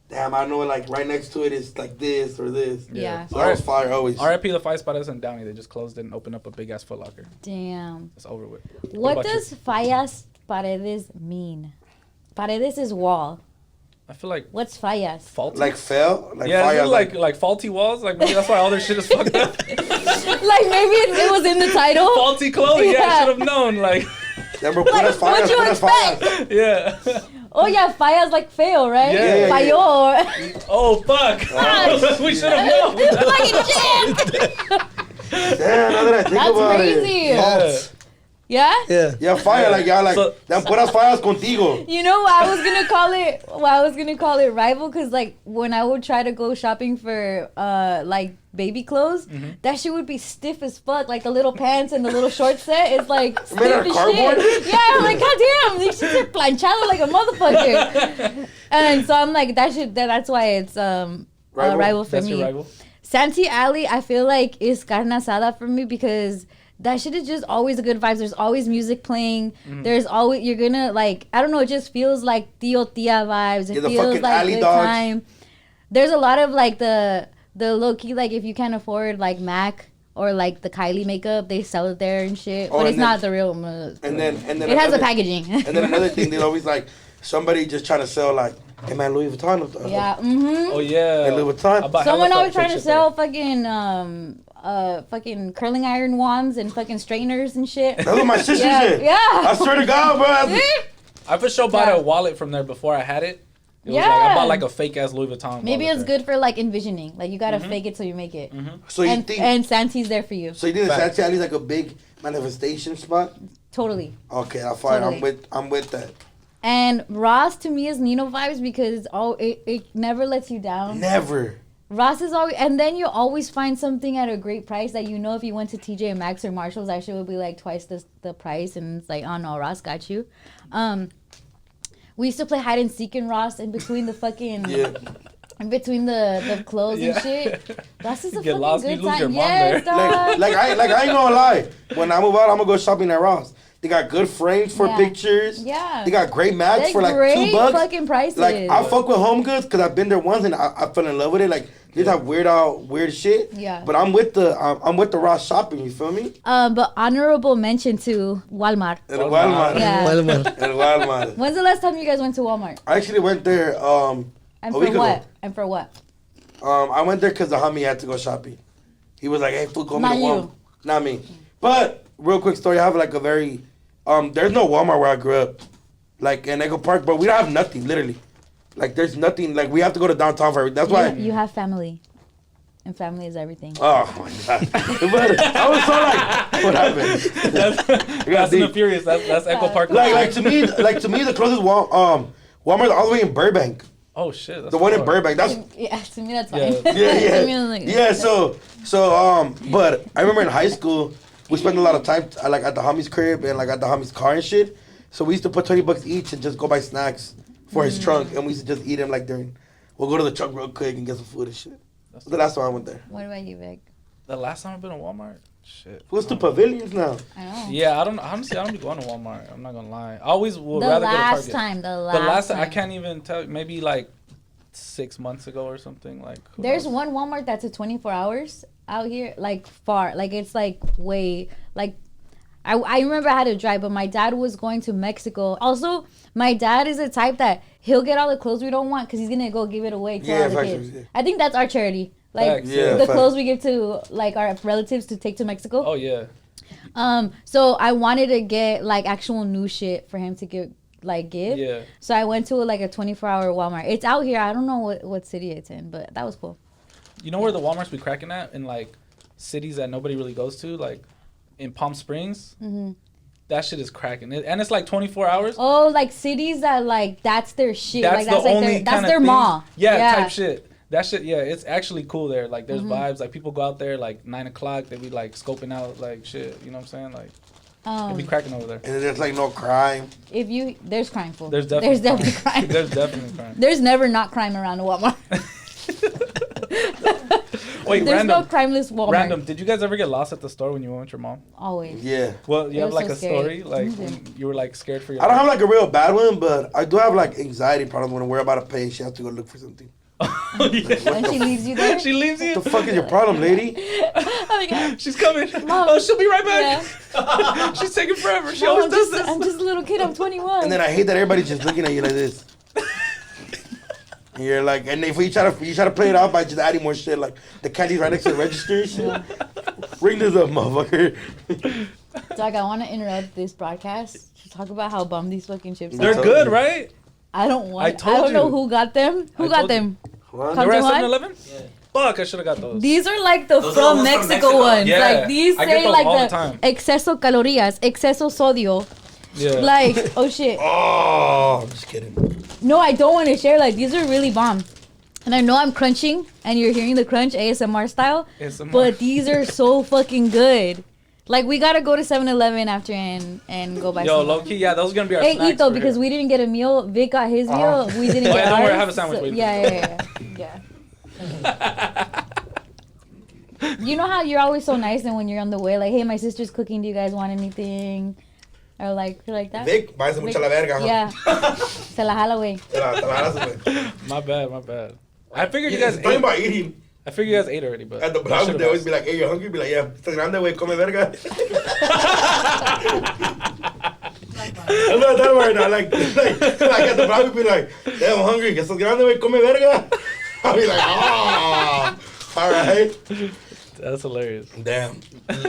Damn, I know like right next to it is like this or this. Yeah. So that was fire always. RIP the Five Spotters in Downey. They just closed it and opened up a big ass Foot Locker. Damn. It's over with. What about does Fallas Paredes mean? Paredes is wall. I feel like What's Fallas? faulty. Like fell? Like yeah, fire. is it like faulty walls? Like, maybe that's why all their shit is fucked up. Like maybe it was in the title. Faulty clothing. Yeah, I Yeah. should have known. Like, Remember, Like, what you expect? yeah. Oh yeah, Fallas like fail, right? Yeah. Falló. Oh, fuck. We should have known. Fucking shit. Damn, now that I think That's about crazy. it. Yeah. Yeah? Yeah, fire. Like, y'all like, So- then puras fallas contigo. You know what I was gonna call it? Well, I was gonna call it rival, cause like when I would try to go shopping for like baby clothes, that shit would be stiff as fuck. Like the little pants and the little short set is like stiff Made out of as cardboard? shit. Yeah, I'm like, goddamn, these shits are planchado like a motherfucker. And so I'm like, that's why it's rival for That's me. your rival. Santee Alley, I feel like is carne asada for me because that shit is just always a good vibes. There's always music playing. There's always, you're gonna like, I don't know, it just feels like tío tia vibes. It Yeah, the feels fucking like alley good dogs. time. There's a lot of like the low key, like if you can't afford like MAC or like the Kylie makeup, they sell it there and shit. Oh, but and it's then- not the real. And then it has a another- packaging. And then another thing, there's always like somebody just trying to sell like, hey man, Louis Vuitton. Yeah. Oh yeah. Hey, Louis Vuitton. I bought Someone hella always trying to shit sell fucking curling iron wands and fucking straighteners and shit. That's what my sister Yeah, said. yeah. I swear to God, bro. there. I for sure bought Yeah. a wallet from there before I had it. It was Yeah. like I bought like a fake ass Louis Vuitton. Maybe wallet it's there. good for like envisioning. Like you gotta fake it till you make it. So you And, think? and Santee's there for you. So you think the Fact. Santee Alley is like a big manifestation spot? Totally. Okay, I'm fine. Totally. I'm with that. And Ross to me is Nino vibes because it never lets you down. Never. Ross is always, and then you always find something at a great price that you know if you went to TJ Maxx or Marshalls, that shit would be like twice the price, and it's like, oh no, Ross got you. We used to play hide and seek in Ross in between the fucking Yeah. in between the clothes Yeah. and shit. Ross is a You get fucking lost, good you lose time. your mom Yes, there. dog. Like I ain't gonna lie. When I move out, I'm gonna go shopping at Ross. They got good frames for Yeah. pictures. Yeah. They got great mats They're for like great $2. fucking prices. Like I fuck with Home Goods because I've been there once and I fell in love with it. Like they have weird shit. Yeah. But I'm with the Ross shopping. You feel me? But honorable mention to Walmart. At Walmart. Yeah. At Walmart. When's the last time you guys went to Walmart? I actually went there. And a for week ago. what? And for what? I went there because the homie had to go shopping. He was like, "Hey, fool, go me Not to you. Walmart." Not me. But real quick story. I have like a very there's no Walmart where I grew up, like in Echo Park, but we don't have nothing. Literally, like there's nothing. Like we have to go to downtown for everything. That's why. You have family. And family is everything. Oh my God! But I was so like, what happened? Fast and the Furious. That's Echo Park. Like to me, the closest Walmart all the way in Burbank. Oh shit. That's The one in far. Burbank. That's Yeah, to me that's Yeah. fine. yeah, To me, yeah, I'm like, yeah. But I remember in high school we spent a lot of time like at the homie's crib and like at the homie's car and shit. So we used to put $20 each and just go buy snacks for his trunk, and we used to just eat them like during. We'll go to the truck real quick and get some food and shit. That's the last time I went there. What about you, Vic? The last time I've been to Walmart. Shit. Who's the pavilions now? I know. Yeah, honestly, I don't be going to Walmart. I'm not gonna lie. I always would The rather go to last Target. time, the The last last time. I can't even tell. Maybe like 6 months ago or something. Like who There's knows? one Walmart that's a 24 hours out here, like far. Like it's like way, like I remember I had to drive, but my dad was going to Mexico. Also, my dad is the type that he'll get all the clothes we don't want because he's gonna go give it away to Yeah, all the facts, kids. yeah. I think that's our charity. Like Facts, yeah. the facts. clothes we give to like our relatives to take to Mexico. Oh yeah. So I wanted to get like actual new shit for him to give. Yeah. So I went to like a 24-hour Walmart. It's out here. I don't know what city it's in, but that was cool. You know where the Walmarts be cracking at in like cities that nobody really goes to, like in Palm Springs. Mm-hmm. That shit is cracking, and it's like 24 hours. Oh, like cities that like that's their shit. That's like that's the like only their, that's kinda their thing. mall. Yeah, type shit. That shit, yeah, it's actually cool there. Like, there's Mm-hmm. vibes. Like, people go out there like 9 o'clock. They be like scoping out like shit. You know what I'm saying? Like, it be cracking over there. And there's like no crime. If you there's crime fool. There's definitely crime. There's definitely crime. There's never not crime around a Walmart. Wait, There's random. no crimeless Walmart. Random. Did you guys ever get lost at the store when you went with your mom? Always. Yeah. Well, you It have was like so a scary. story, like Mhm. when you were like scared for your. I don't have life? like a real bad one, but I do have like anxiety problems when we're about to pay. She has to go look for something. Oh, yeah. And she leaves you there. She leaves you. What the fuck is your problem, lady? Oh my God. She's coming. Mom. Oh, she'll be right back. She's taking forever. She No, always I'm does just, this. I'm just a little kid. I'm 21. And then I hate that everybody's just looking at you like this. And you're like, and if you try to play it out by just adding more shit, like the candy's right next to the register and shit. Ring this up, motherfucker. Doug, I want to interrupt this broadcast to talk about how bum these fucking chips They're are. good, right? I don't want. I I told don't know you. who got them. Who I got told you. them? What? They were at Come to 7-Eleven? Yeah. Fuck, I should have got those. These are like the Those are from the ones from Mexico Mexico. ones. Yeah. Like these I get say those like all the the time. exceso calorías, exceso sodio. Yeah. Like, oh shit. Oh, I'm just kidding. No, I don't want to share. Like, these are really bomb. And I know I'm crunching, and you're hearing the crunch ASMR style. ASMR. But these are so fucking good. Like, we gotta go to 7-Eleven after and go buy Yo, some. low key, yeah, those are gonna be our Hey, snacks. Ito, for because here. we didn't get a meal. Vic got his meal. We didn't Oh, get yeah, don't worry, I ours, have a sandwich waiting for yeah. You know how you're always so nice, and when you're on the way, like, hey, my sister's cooking. Do you guys want anything? Or like that. Vic, váyase mucho a la verga. huh? Yeah. Se la jala, güey. Te la jalas, güey. My bad. I figured you guys It's talking ate. about eating. I figured you guys ate already, but At the I Bravo, should've they always asked. be like, hey, you hungry? Be like, yeah, estás grande, güey, come verga. I'm not that word now. Like at the Bravo, be like, yeah, I'm hungry. Estás grande, güey, come verga. I'll be like, oh, all right. That's hilarious. Damn.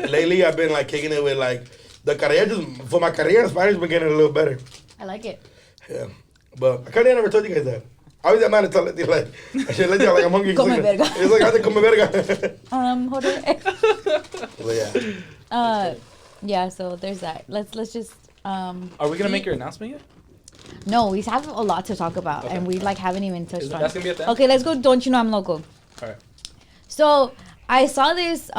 Lately, I've been like kicking it with like the career. Just for my career, Spanish been getting a little better. I like it. Yeah, but I kind of never told you guys that. I was that man to tell Letty like, I should let you like I'm hungry. Come verga. It's like I think come verga. Hold on. But yeah. Yeah. So there's that. Let's just Are we gonna make your announcement yet? No, we have a lot to talk about, Okay. and we like haven't even touched on. That's gonna be at the end? Okay, let's go. Don't you know I'm local? All right. So I saw this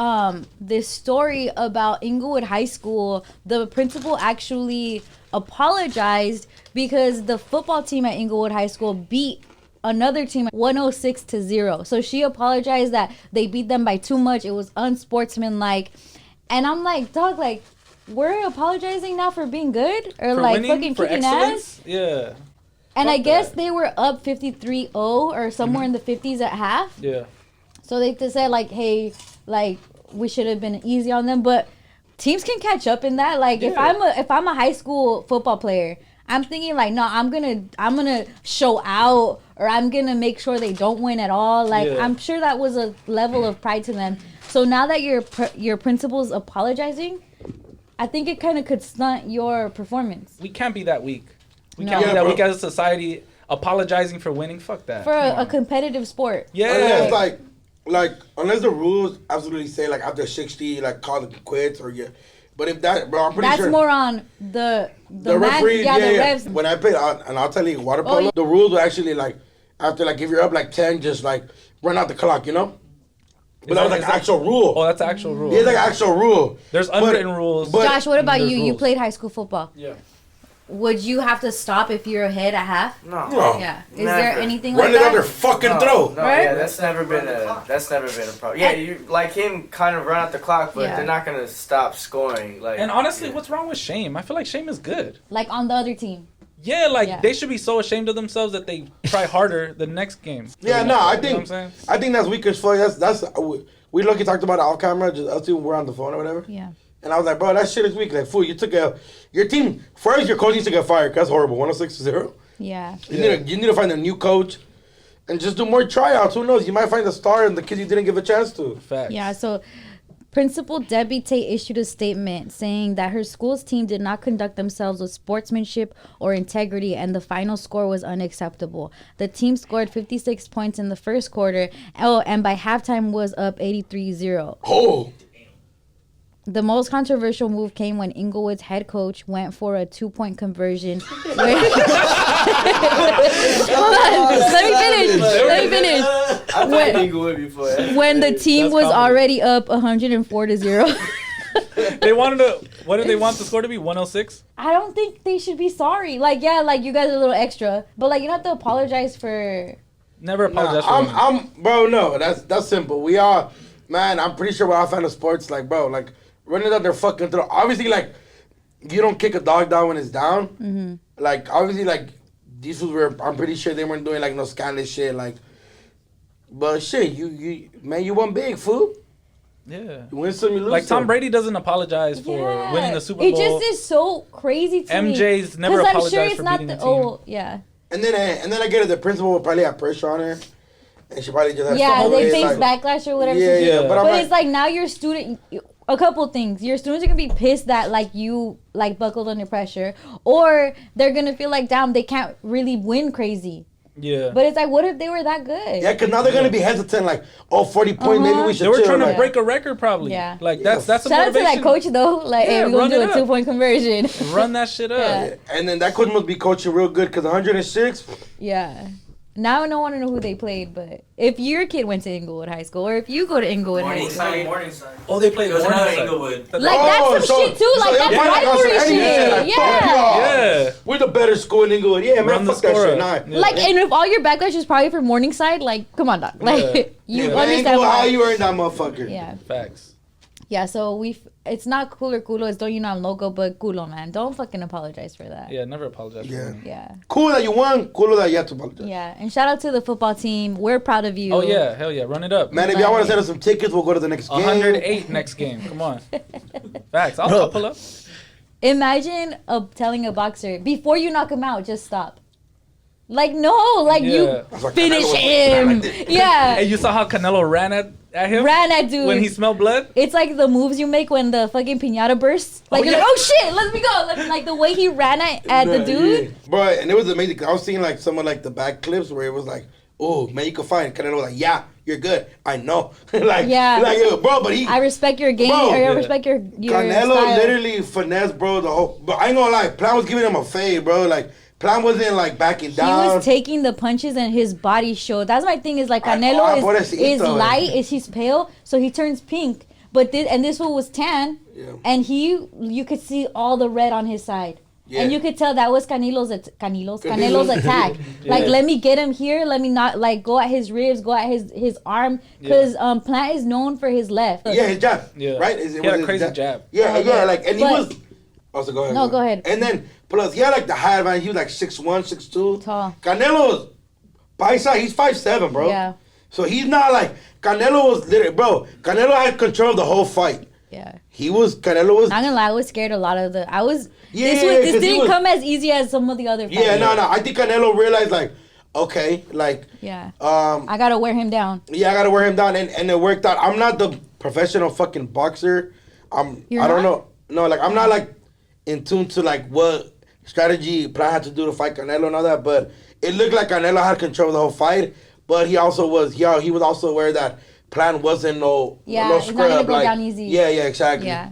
story about Inglewood High School. The principal actually apologized because the football team at Inglewood High School beat another team 106-0. So she apologized that they beat them by too much. It was unsportsmanlike. And I'm like, dog, like, we're apologizing now for being good? Or For like winning, fucking for kicking excellence? ass? Yeah. And I Fuck guess that. they were up 53-0 or somewhere in the 50s at half. Yeah. So they just said like, hey, like we should have been easy on them, but teams can catch up in that. Like if Yeah. I'm a high school football player, I'm thinking like, no, I'm gonna show out, or I'm gonna make sure they don't win at all. Like Yeah. I'm sure that was a level of pride to them. So now that your principal's apologizing, I think it kind of could stunt your performance We can't be that weak. We No. can't be Yeah, that bro. weak as a society apologizing for winning. Fuck that. for Come a on. competitive sport. Yeah. Unless like unless the rules absolutely say like after 60 like call it quits or yeah. But if that, bro, I'm pretty That's sure. more on the referee, the yeah. refs. When I played, and I'll tell you, water polo, yeah. the rules were actually like, after like if you're up like 10, just like run out the clock, you know? But that was like an actual rule. Oh, that's the actual rule. Yeah, it's like an actual rule. There's unwritten rules. but- Josh, what about There's you? You rules. played high school football. Yeah. Would you have to stop if you're ahead at half? No. No. Yeah. Is Never. there anything Run like it out their that? fucking No, throat. No, Right? yeah, that's never been a problem. Yeah, you like him kind of run out the clock, but Yeah. they're not gonna stop scoring. Like, And honestly, yeah. what's wrong with shame? I feel like shame is good. Like on the other team. Yeah, like Yeah. they should be so ashamed of themselves that they try harder the next game. Yeah, You no, know I what think I'm saying? that's weak as fuck. That's we lucky talked about it off camera, just us two were on the phone or whatever. Yeah. And I was like, bro, that shit is weak. Like, fool, your team first, your coach needs to get fired. That's horrible. 106-0. Yeah. You need to find a new coach, and just do more tryouts. Who knows? You might find a star in the kids you didn't give a chance to. Facts. Yeah, so Principal Debbie Tate issued a statement saying that her school's team did not conduct themselves with sportsmanship or integrity, and the final score was unacceptable. The team scored 56 points in the first quarter, and by halftime was up 83-0. Oh, The most controversial move came when Inglewood's head coach went for a 2-point conversion. Where Hold on, let me finish. I've played Inglewood before. When the team That's was comedy. already up 104-0. They wanted to. What did they want the score to be? 106. I don't think they should be sorry. Like, yeah, like you guys are a little extra, but like you don't have to apologize for. Never apologize for winning. I'm, bro. No, that's simple. We are, man. I'm pretty sure we're all fan of sports. Like, bro, like running out their fucking throat. Obviously, like you don't kick a dog down when it's down. Mm-hmm. Like, obviously, like these fools were. I'm pretty sure they weren't doing like no scandalous shit. Like, but shit, you man, you won big, fool. Yeah. You win some, you lose Like some. Tom Brady doesn't apologize for Yeah. winning the Super Bowl. It just is so crazy to me. MJ's never 'Cause I'm apologized sure it's for not beating the the team. oh yeah. And then I get it. The principal will probably have pressure on her, and she probably just has Yeah, some they way, face like, backlash or whatever. Yeah, yeah, but I'm But like, it's like now your student. A couple things. Your students are gonna be pissed that like you like buckled under pressure, or they're gonna feel like damn they can't really win crazy. Yeah. But it's like, what if they were that good? Yeah, because now they're gonna be hesitant. Like, 40 point, maybe we should. They were chill. trying to Like, break a record, probably. Yeah. Like that's a Shout out to motivation. that coach though. Like, hey, we're run gonna do it a up. 2-point conversion. Run that shit up. Yeah. And then that coach must be coaching real good because 106. Yeah. Now I don't want to know who they played, but if your kid went to Inglewood High School, or if you go to Inglewood High School, Morningside. Oh, they played It was another Morningside. Inglewood. like that's some shit too. Like y'all that's probably got rivalry some shit. energy. Like, fuck Yeah. y'all. Yeah. We're the better school in Inglewood. Yeah, man, Run the fuck that score shit. up. Nah. Yeah. Like, and if all your backlash is probably for Morningside, like, come on, dog. Like, Yeah. you Yeah. understand Inglewood, how why. you earned that motherfucker? Yeah. Facts. Yeah, so it's not cool or culo, it's don't you know I'm loco, but culo, man. Don't fucking apologize for that. Yeah, never apologize. Yeah. Yeah. Cool that you won. Cool that you have to apologize. Yeah. And shout out to the football team. We're proud of you. Oh yeah, hell yeah, run it up. Man, if y'all want to send us some tickets, we'll go to the next game. 108 next game. Come on. Facts. I'll pull up. Imagine telling a boxer, before you knock him out, just stop. Like, no, like Yeah. you That's like finish Canelo was him. like this. Yeah. Hey, you saw how Canelo ran at him? Ran at dude. When he smelled blood? It's like the moves you make when the fucking piñata bursts. Like, you're yeah. like, oh shit, let me go. Like the way he ran at the dude. Yeah. Bro, and it was amazing. 'Cause I was seeing like some of like the back clips where it was like, oh man, you can find Canelo was like, yeah, you're good. I know. like, Yeah. like, yo, bro, but he I respect your game, Bro, or I yeah. respect your Canelo style. literally finessed, bro, the whole. But I ain't gonna lie, Plan was giving him a fade, bro. Like Plan wasn't like backing He down. was taking the punches and his body showed. That's my thing is like Ay, Canelo is pobrecito. light, he's pale, so he turns pink. But this one was tan, Yeah. and you could see all the red on his side. Yeah. And you could tell that was Canelo's attack. Like, let me get him here. Let me not like go at his ribs, go at his arm, because Plant is known for his left. Yeah, his jab. Yeah. Right? He Was had a his crazy jab. Yeah, Okay. yeah, like, and he But- was. Also, go ahead. No, go ahead. And then, plus, he had like the high advantage. He was like 6'1", 6'2". Tall. Canelo was, paisa, he's 5'7", bro. Yeah. So he's not like, Canelo was literally, bro, Canelo had control of the whole fight. Yeah. Canelo was, Not gonna lie, I was scared a lot of the. Yeah, this 'cause he didn't was- come as easy as some of the other fights. yeah, no, I think Canelo realized like, okay, like, Yeah. I I gotta wear him down. gotta wear him down, and it worked out. I'm not the professional fucking boxer. You're I don't not? know. No, like I'm not like in tune to like what strategy Plan had to do to fight Canelo and all that, but it looked like Canelo had control of the whole fight. But he also was, he was also aware that Plan wasn't no Yeah, no it's not gonna scrub. go Like, down easy. Yeah, exactly. Yeah.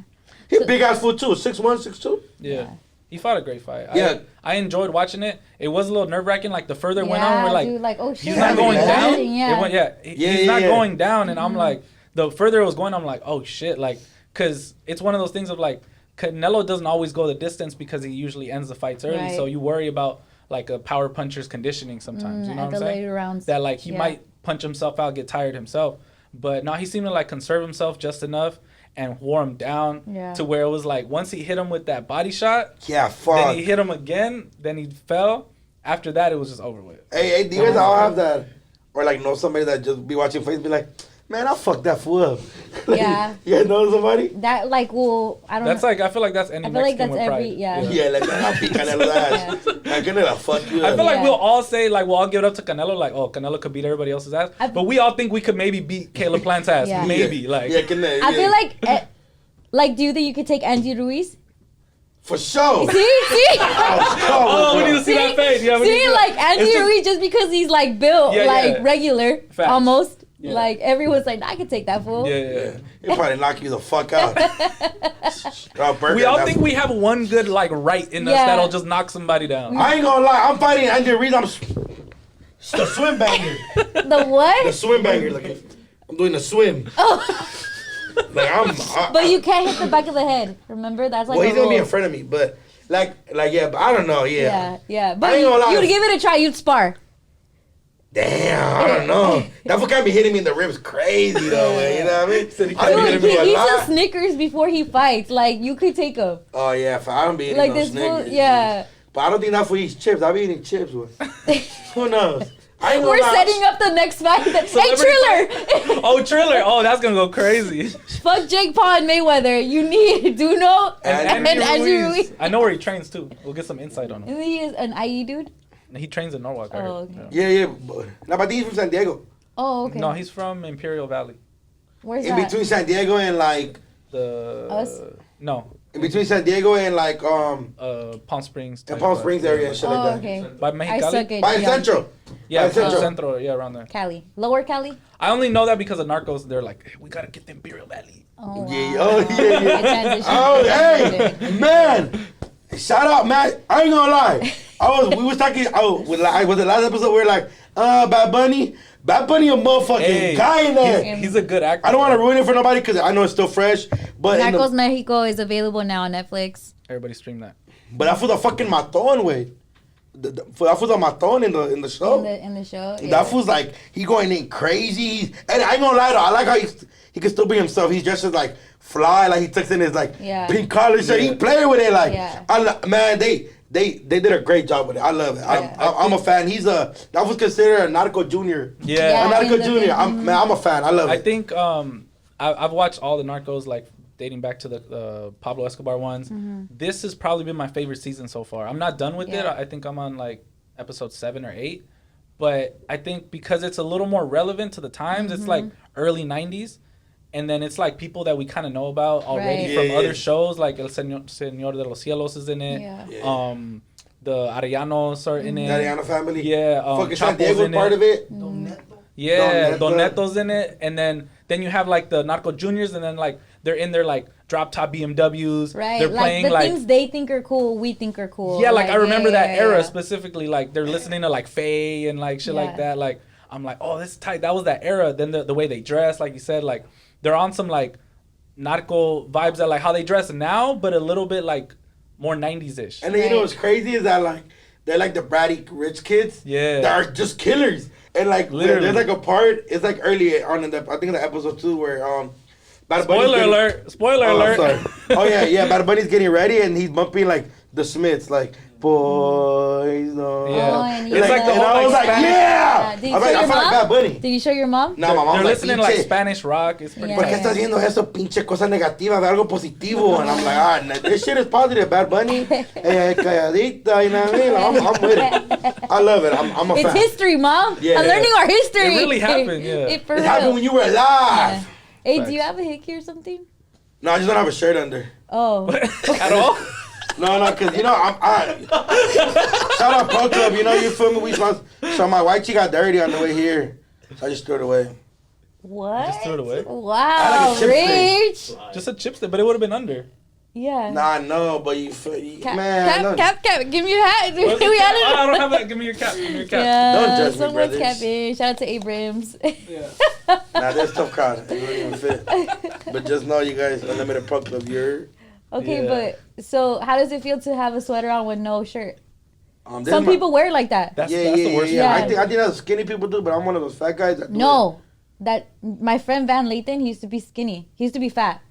He big ass foot too, 6'1", 6'2". Yeah. He fought a great fight. Yeah. I enjoyed watching it. It was a little nerve wracking. Like the further it went on, Yeah, we're like, dude, like, oh shit. he's not going Yeah. down. Yeah. It went, he's not going down, and I'm like, the further it was going, I'm like, oh shit, like, cause it's one of those things of like, Canelo doesn't always go the distance because he usually ends the fights early, Right. so you worry about like a power puncher's conditioning sometimes. You know at what I'm the saying? later rounds. That like he Yeah. might punch himself out, get tired himself, but no, he seemed to like conserve himself just enough and wore him down to where it was like once he hit him with that body shot, Yeah, fuck. then he hit him again, then he fell. After that, it was just over with. Hey, do you guys all have that? Or like know somebody that just be watching Facebook, be like, man, I'll fuck that fool up. Like, Yeah. You guys know somebody? That like, well, I don't That's know. like I feel like that's any I feel like Mexican that's with every- pride. yeah. Yeah, like man, I'll beat Canelo's ass. Like, Canelo, fuck you up. I feel like Yeah. we'll all say like we'll all give it up to Canelo, like oh Canelo could beat everybody else's ass, but we all think we could maybe beat Caleb Plant's ass, Yeah. maybe Yeah. like Yeah, Canelo, I yeah. feel like, do you think you could take Andy Ruiz? For sure. See? oh we need to see that fade. Yeah, we need See, to- like Andy It's just- Ruiz, just because he's like built, Yeah, like yeah. regular, Facts. almost. Yeah. Like everyone's like, I could take that fool. yeah. He'll probably knock you the fuck out. We all think we have one good like right in us Yeah. that'll just knock somebody down. I ain't gonna lie, I'm fighting Andy Reid. I'm the swim banger. The The what? swim banger. Like, I'm doing the swim. Like, But you can't hit the back of the head. Remember, that's like well, a he's gonna be rule. in front of me, but yeah, but I don't know, Yeah, yeah. But I ain't gonna lie. you'd give it a try. You'd spar. Damn, I don't know. That fool can't be hitting me in the ribs crazy though, man. You know what I mean? Said he I be can't Dude, hitting me a he eats a lot. Snickers before he fights. Like, you could take him. Oh yeah, I don't be eating Like no this fool, Snickers. yeah. But I don't think that fool eats chips. I be eating chips with. Who knows? I ain't gonna We're lie. setting up the next fight. Hey, Celebrity Triller! Oh Triller, oh that's gonna go crazy. Fuck Jake Paul and Mayweather. You need Duno and Andy Ruiz. I know where he trains too. We'll get some insight on him. Isn't he an IE dude? He trains in Norwalk. I heard. Oh, okay. Yeah. But, no, but he's from San Diego. Oh, okay. No, he's from Imperial Valley. Where's In that? between San Diego and like, The Us? No, in between San Diego and like Palm Springs. and type Palm of- Springs area and shit Oh, like that. okay. By I suck Mexicali. at By geography. Central. Yeah, Centro. Centro. Yeah, around there. Cali. Lower Cali? I only know that because of Narcos. They're like, hey, we gotta get the Imperial Valley. Oh, wow. Yeah, oh, yeah, yeah. It transitioned. Oh, hey, man. Shout out, Matt. I ain't gonna lie. We was talking, was the last episode where like, Bad Bunny a motherfucking guy in there. He's a good actor. I don't want to ruin it for nobody because I know it's still fresh. But Narcos Mexico is available now on Netflix. Everybody stream that. But that was a fucking matón, way. That was a matón in the show. In the show, yeah. That was like, he going in crazy. And I ain't gonna lie though, I like how he can still be himself. He's just as like fly, like he tucks in his like pink collar shirt. He playing with it like, man, they did a great job with it. I love it. I'm a fan. That was considered a Narco Junior. Yeah. A Narco Junior. I'm a fan. I love it. I think I've watched all the Narcos like dating back to the Pablo Escobar ones. This has probably been my favorite season so far. I'm not done with it. I think I'm on like episode 7 or 8. But I think because it's a little more relevant to the times, it's like early 90s. And then it's like people that we kind of know about already from other shows, like El Señor de los Cielos is in it. The Arellanos are in it. The Arellano family. Yeah. Fucking San Diego part of it. Yeah, Don Neto's in it. And then you have like the Narco Juniors, and then like they're in their like drop top BMWs. Right. They're playing like the things they think are cool, we think are cool. Yeah, like I remember that era specifically. Like they're listening to like Faye and like shit like that. Like I'm like, oh, this is tight. That was that era. Then the way they dress, like you said, like they're on some like narco vibes that like how they dress now, but a little bit like more 90s-ish. And then you know what's crazy is that like they're like the bratty rich kids. Yeah. That are just killers. And like there's like a part, it's like early on I think in the episode 2 where Bad Bunny's Spoiler alert. Sorry. Oh yeah, Bad Bunny's getting ready and he's bumping like the Smiths, like boys. No. Yeah. And It's like the and whole I was like, Did you I show your feel like mom? Bad Bunny. Did you show your mom? No, my mom They're like, listening to like Spanish rock. It's pretty ¿Por qué estás viendo eso, pinche cosa negativa? Ve algo positivo. And I'm like, this shit is positive. Bad Bunny, calladita, you know what I mean? I'm with it. I love it. I'm a fan. It's history, Mom. Yeah. I'm learning our history. It really happened, yeah. It happened when you were alive. Hey, do you have a hickey or something? No, I just don't have a shirt under. Oh. At all? No, because, you know, shout out Pro Club, you know, you feel me? So my white chick got dirty on the way here. So I just threw it away. What? Just threw it away? Wow, like a chip Rich. Just a chipstick, but it would have been under. Yeah. Nah, no, but man. Cap, give me your hat. Where's the cap? Oh, I don't have that. Give me your cap. Yeah, Don't judge me, someone's brothers. capping. Shout out to Abrams. Yeah. Nah, that's tough crowd. It don't even fit. But just know, you guys, Unlimited Pro Club, you're... Okay, Yeah. but so how does it feel to have a sweater on with no shirt? this Some is my- people wear it like that. That's the worst. Yeah. I think that's skinny people do, but I'm one of those fat guys that do No, that my friend Van Lathan, he used to be skinny. He used to be fat.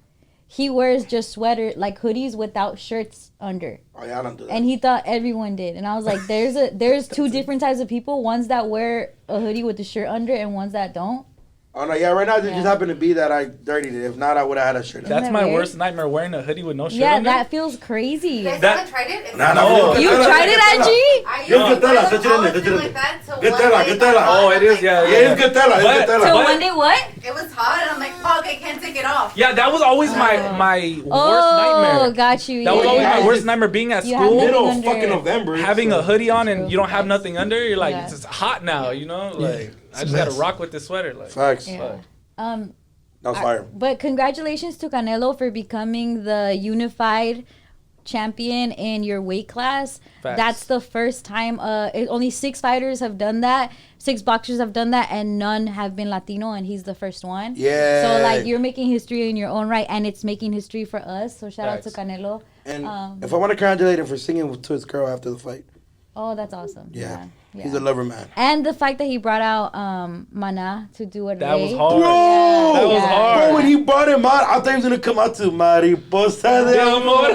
He wears just sweater, like hoodies without shirts under. it. Oh, yeah, I don't do that. And he thought everyone did. And I was like, there's two different types of people. Ones that wear a hoodie with the shirt under and ones that don't. Oh, no, yeah, right now it Yeah. just happened to be that I dirtied it. If not, I would have had a shirt on. That's that my weird? worst nightmare, wearing a hoodie with no shirt Yeah, under. that feels crazy. You guys That- haven't tried it? It's Nah, No. You tried it, Angie? I Good used to tela, wear touch it them in there, all touch it in like there. that, so Good one tela, day good got tela. hot, Oh, and it I'm is, yeah, like, Yeah, it's good tela, it's But- good tela. So But- one day what? It was hot, and I'm like, fuck, I can't take it off. Yeah, that was always my worst Oh, nightmare. got you. That was yeah, always yeah. my worst nightmare, being at You have school, nothing Middle of under fucking it. November. having a hoodie on and you don't have True. nothing under. You're like, Yeah. it's just hot now, you know? Like, It's I just a gotta mess. rock with this sweater. Like, Facts. Yeah. fuck. That was fire. But congratulations to Canelo for becoming the unified champion in your weight class. Facts. That's the first time. Only 6 fighters have done that. 6 boxers have done that, and none have been Latino, and he's the first one. Yeah. So like you're making history in your own right, and it's making history for us. So shout Facts. out to Canelo. And if I want to congratulate him for singing to his girl after the fight. Oh, that's awesome. Yeah. Yeah. He's a lover man. And the fact that he brought out Mana to do it. That was hard. Bro! That was Yeah. hard. Bro, when he brought him out, I thought he was gonna come out to Mariposa de Amor.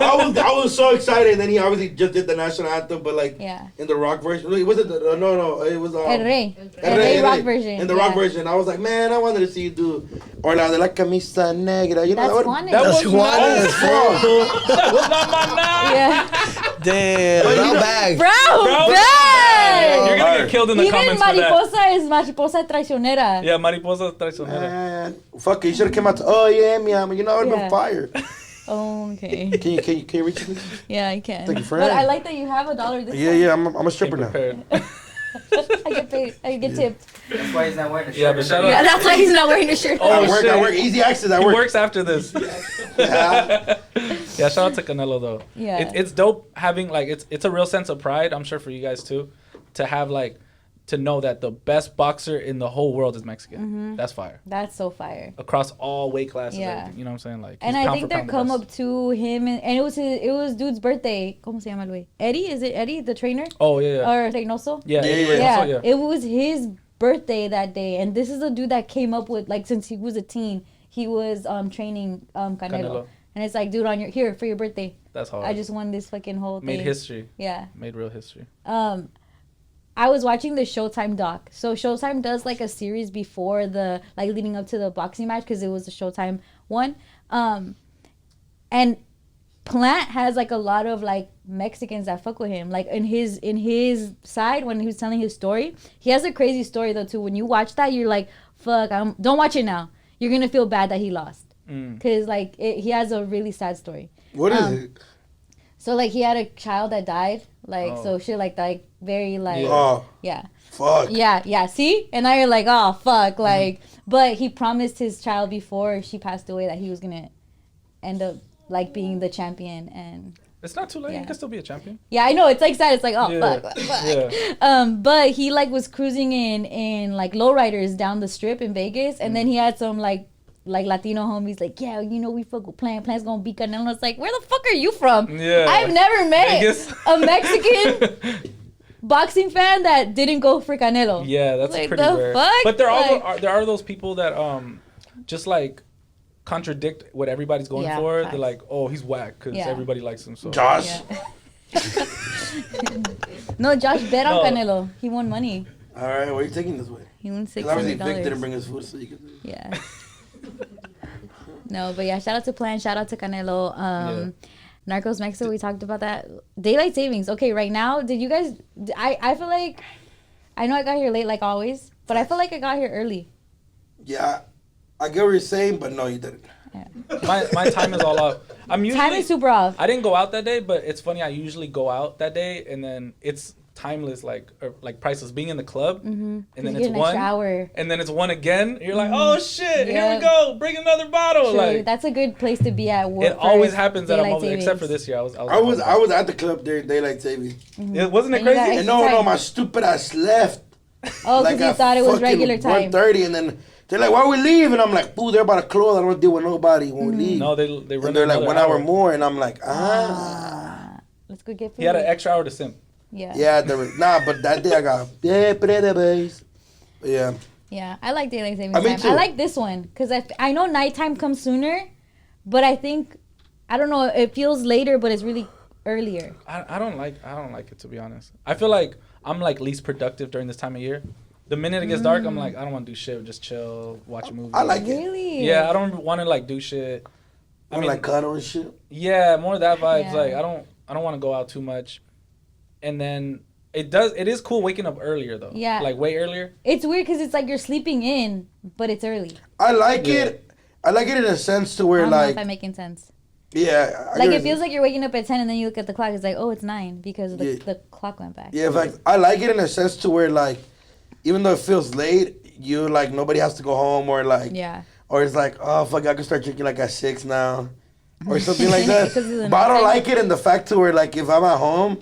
I was so excited. And then he obviously just did the national anthem, but like Yeah. in the rock version. Was it? No, it was. El Rey. El El Rey El rock version. In the rock yeah. version, I was like, man, I wanted to see you do Orlando de la Camisa Negra. You know That's what? Juanes. That was Juanes, That was not my night. Yeah. Damn, brown bag. Brown You're bag. gonna get killed in the Even comments for that. Mariposa is Mariposa traicionera. Yeah, Mariposa Traicionera. Man, fuck it. You should have came out to, oh yeah, mi amor. You know, it would have Yeah. been fire. Oh, okay. Can you reach me? Yeah, I can. Thank you, But friend. I like that you have $1 this Yeah, time. yeah. I'm a stripper Came now. prepared. I get paid. I get tipped. That's why he's not wearing a shirt. Yeah, but shout out. Yeah, that's why he's not wearing a shirt. Oh, I work. Easy access. I He work. works after this. Yeah. Yeah, shout out to Canelo though. Yeah. It's dope having like it's a real sense of pride. I'm sure for you guys too, to have like to know that the best boxer in the whole world is Mexican. That's fire. That's so fire. Across all weight classes. Yeah. Everything, you know what I'm saying? Like. And he's I pound think for they're pound the come best. up to him, and it was dude's birthday. ¿Cómo se llama el güey? Eddie? Is it Eddie, the trainer? Oh yeah. Or Reynoso? Yeah. Yeah, Anyway, Yeah, also, yeah. it was his birthday that day, and this is a dude that came up with like since he was a teen, he was training Canelo. And it's like, dude, on your here for your birthday. That's hard. I just won this fucking whole thing. Made history. Yeah. Made real history. I was watching the Showtime doc. So Showtime does like a series before the like leading up to the boxing match because it was the Showtime one. And Plant has like a lot of like Mexicans that fuck with him. Like in his side when he was telling his story, he has a crazy story though too. When you watch that, you're like, fuck, don't watch it now. You're gonna feel bad that he lost because like he has a really sad story. What is it? So like he had a child that died. Like so shit like very like yeah. Fuck. Yeah. See? And now you're like, oh fuck, like but he promised his child before she passed away that he was gonna end up like being the champion and It's not too late. Yeah. You can still be a champion. yeah, I know, it's like sad, it's like oh Yeah. fuck. Yeah. But he like was cruising in like lowriders down the strip in Vegas and then he had some like Latino homies like, yeah, you know, we fuck with Plant's gonna beat Canelo. It's like, where the fuck are you from? Yeah. I've never met Vegas. a Mexican boxing fan that didn't go for Canelo. Yeah, that's Like, pretty the rare. fuck? But there Like- are those people that just like contradict what everybody's going Yeah, for. facts. They're like, oh, he's whack because Yeah. everybody likes him. So Josh. Yeah. No, Josh bet on No. Canelo. He won money. All right, where are you taking this way? He won Because obviously Vic didn't $600. bring his food, so you could. Yeah. No, but yeah, shout out to Plan, shout out to Canelo. Narcos Mexico, we talked about that. Daylight savings. Okay, right now, did you guys? I feel like I know I got here late like always, but I feel like I got here early. Yeah, I get what you're saying, but no, you didn't. my time is all up. I'm usually Time is super off. I didn't go out that day, but it's funny. I usually go out that day, and then it's timeless, like priceless. Being in the club, and then You it's get an one, extra hour. and then it's one again. You're like, oh shit, here we Yep. go, bring another bottle. True, Like that's a good place to be at work. it always for happens at a daylight moment, except for savings. this year. I was at the club during daylight savings. It wasn't it And you got crazy? And no, time. my stupid ass left. Oh, because you at thought it was fucking regular time. 1:30, and then they're like, "Why we leave?" And I'm like, "Boo, they're about to close. I don't deal with nobody when we leave." No, they run. And they're like another 1 hour more, and I'm like, Let's go get food. He had an extra hour to simp. Yeah. Yeah, but that day I got base. Yeah. Yeah, I like daylight savings Me time. too. I like this one because I know nighttime comes sooner, but I think I don't know. It feels later, but it's really earlier. I don't like it, to be honest. I feel like I'm like least productive during this time of year. The minute it gets dark, I'm like, I don't want to do shit. Just chill, watch a movie. I like it. Really? Yeah, I don't want to like do shit. I mean, like cuddle and shit. Yeah, more of that vibes. Yeah. Like I don't want to go out too much. And then it is cool waking up earlier though. Yeah. Like way earlier. It's weird because it's like you're sleeping in, but it's early. I like Yeah. it. I like it in a sense to I where don't know like if I'm making sense. yeah. I Like get it feels like you're waking up at 10 and then you look at the clock. It's like, oh, it's 9 because the clock went back. Yeah, in fact, I like it in a sense to where like, even though it feels late, you like nobody has to go home or like, Yeah. or it's like, oh fuck, I can start drinking like at 6 now, or something like that. Because of the But I don't nighttime. like it in the fact to where like if I'm at home,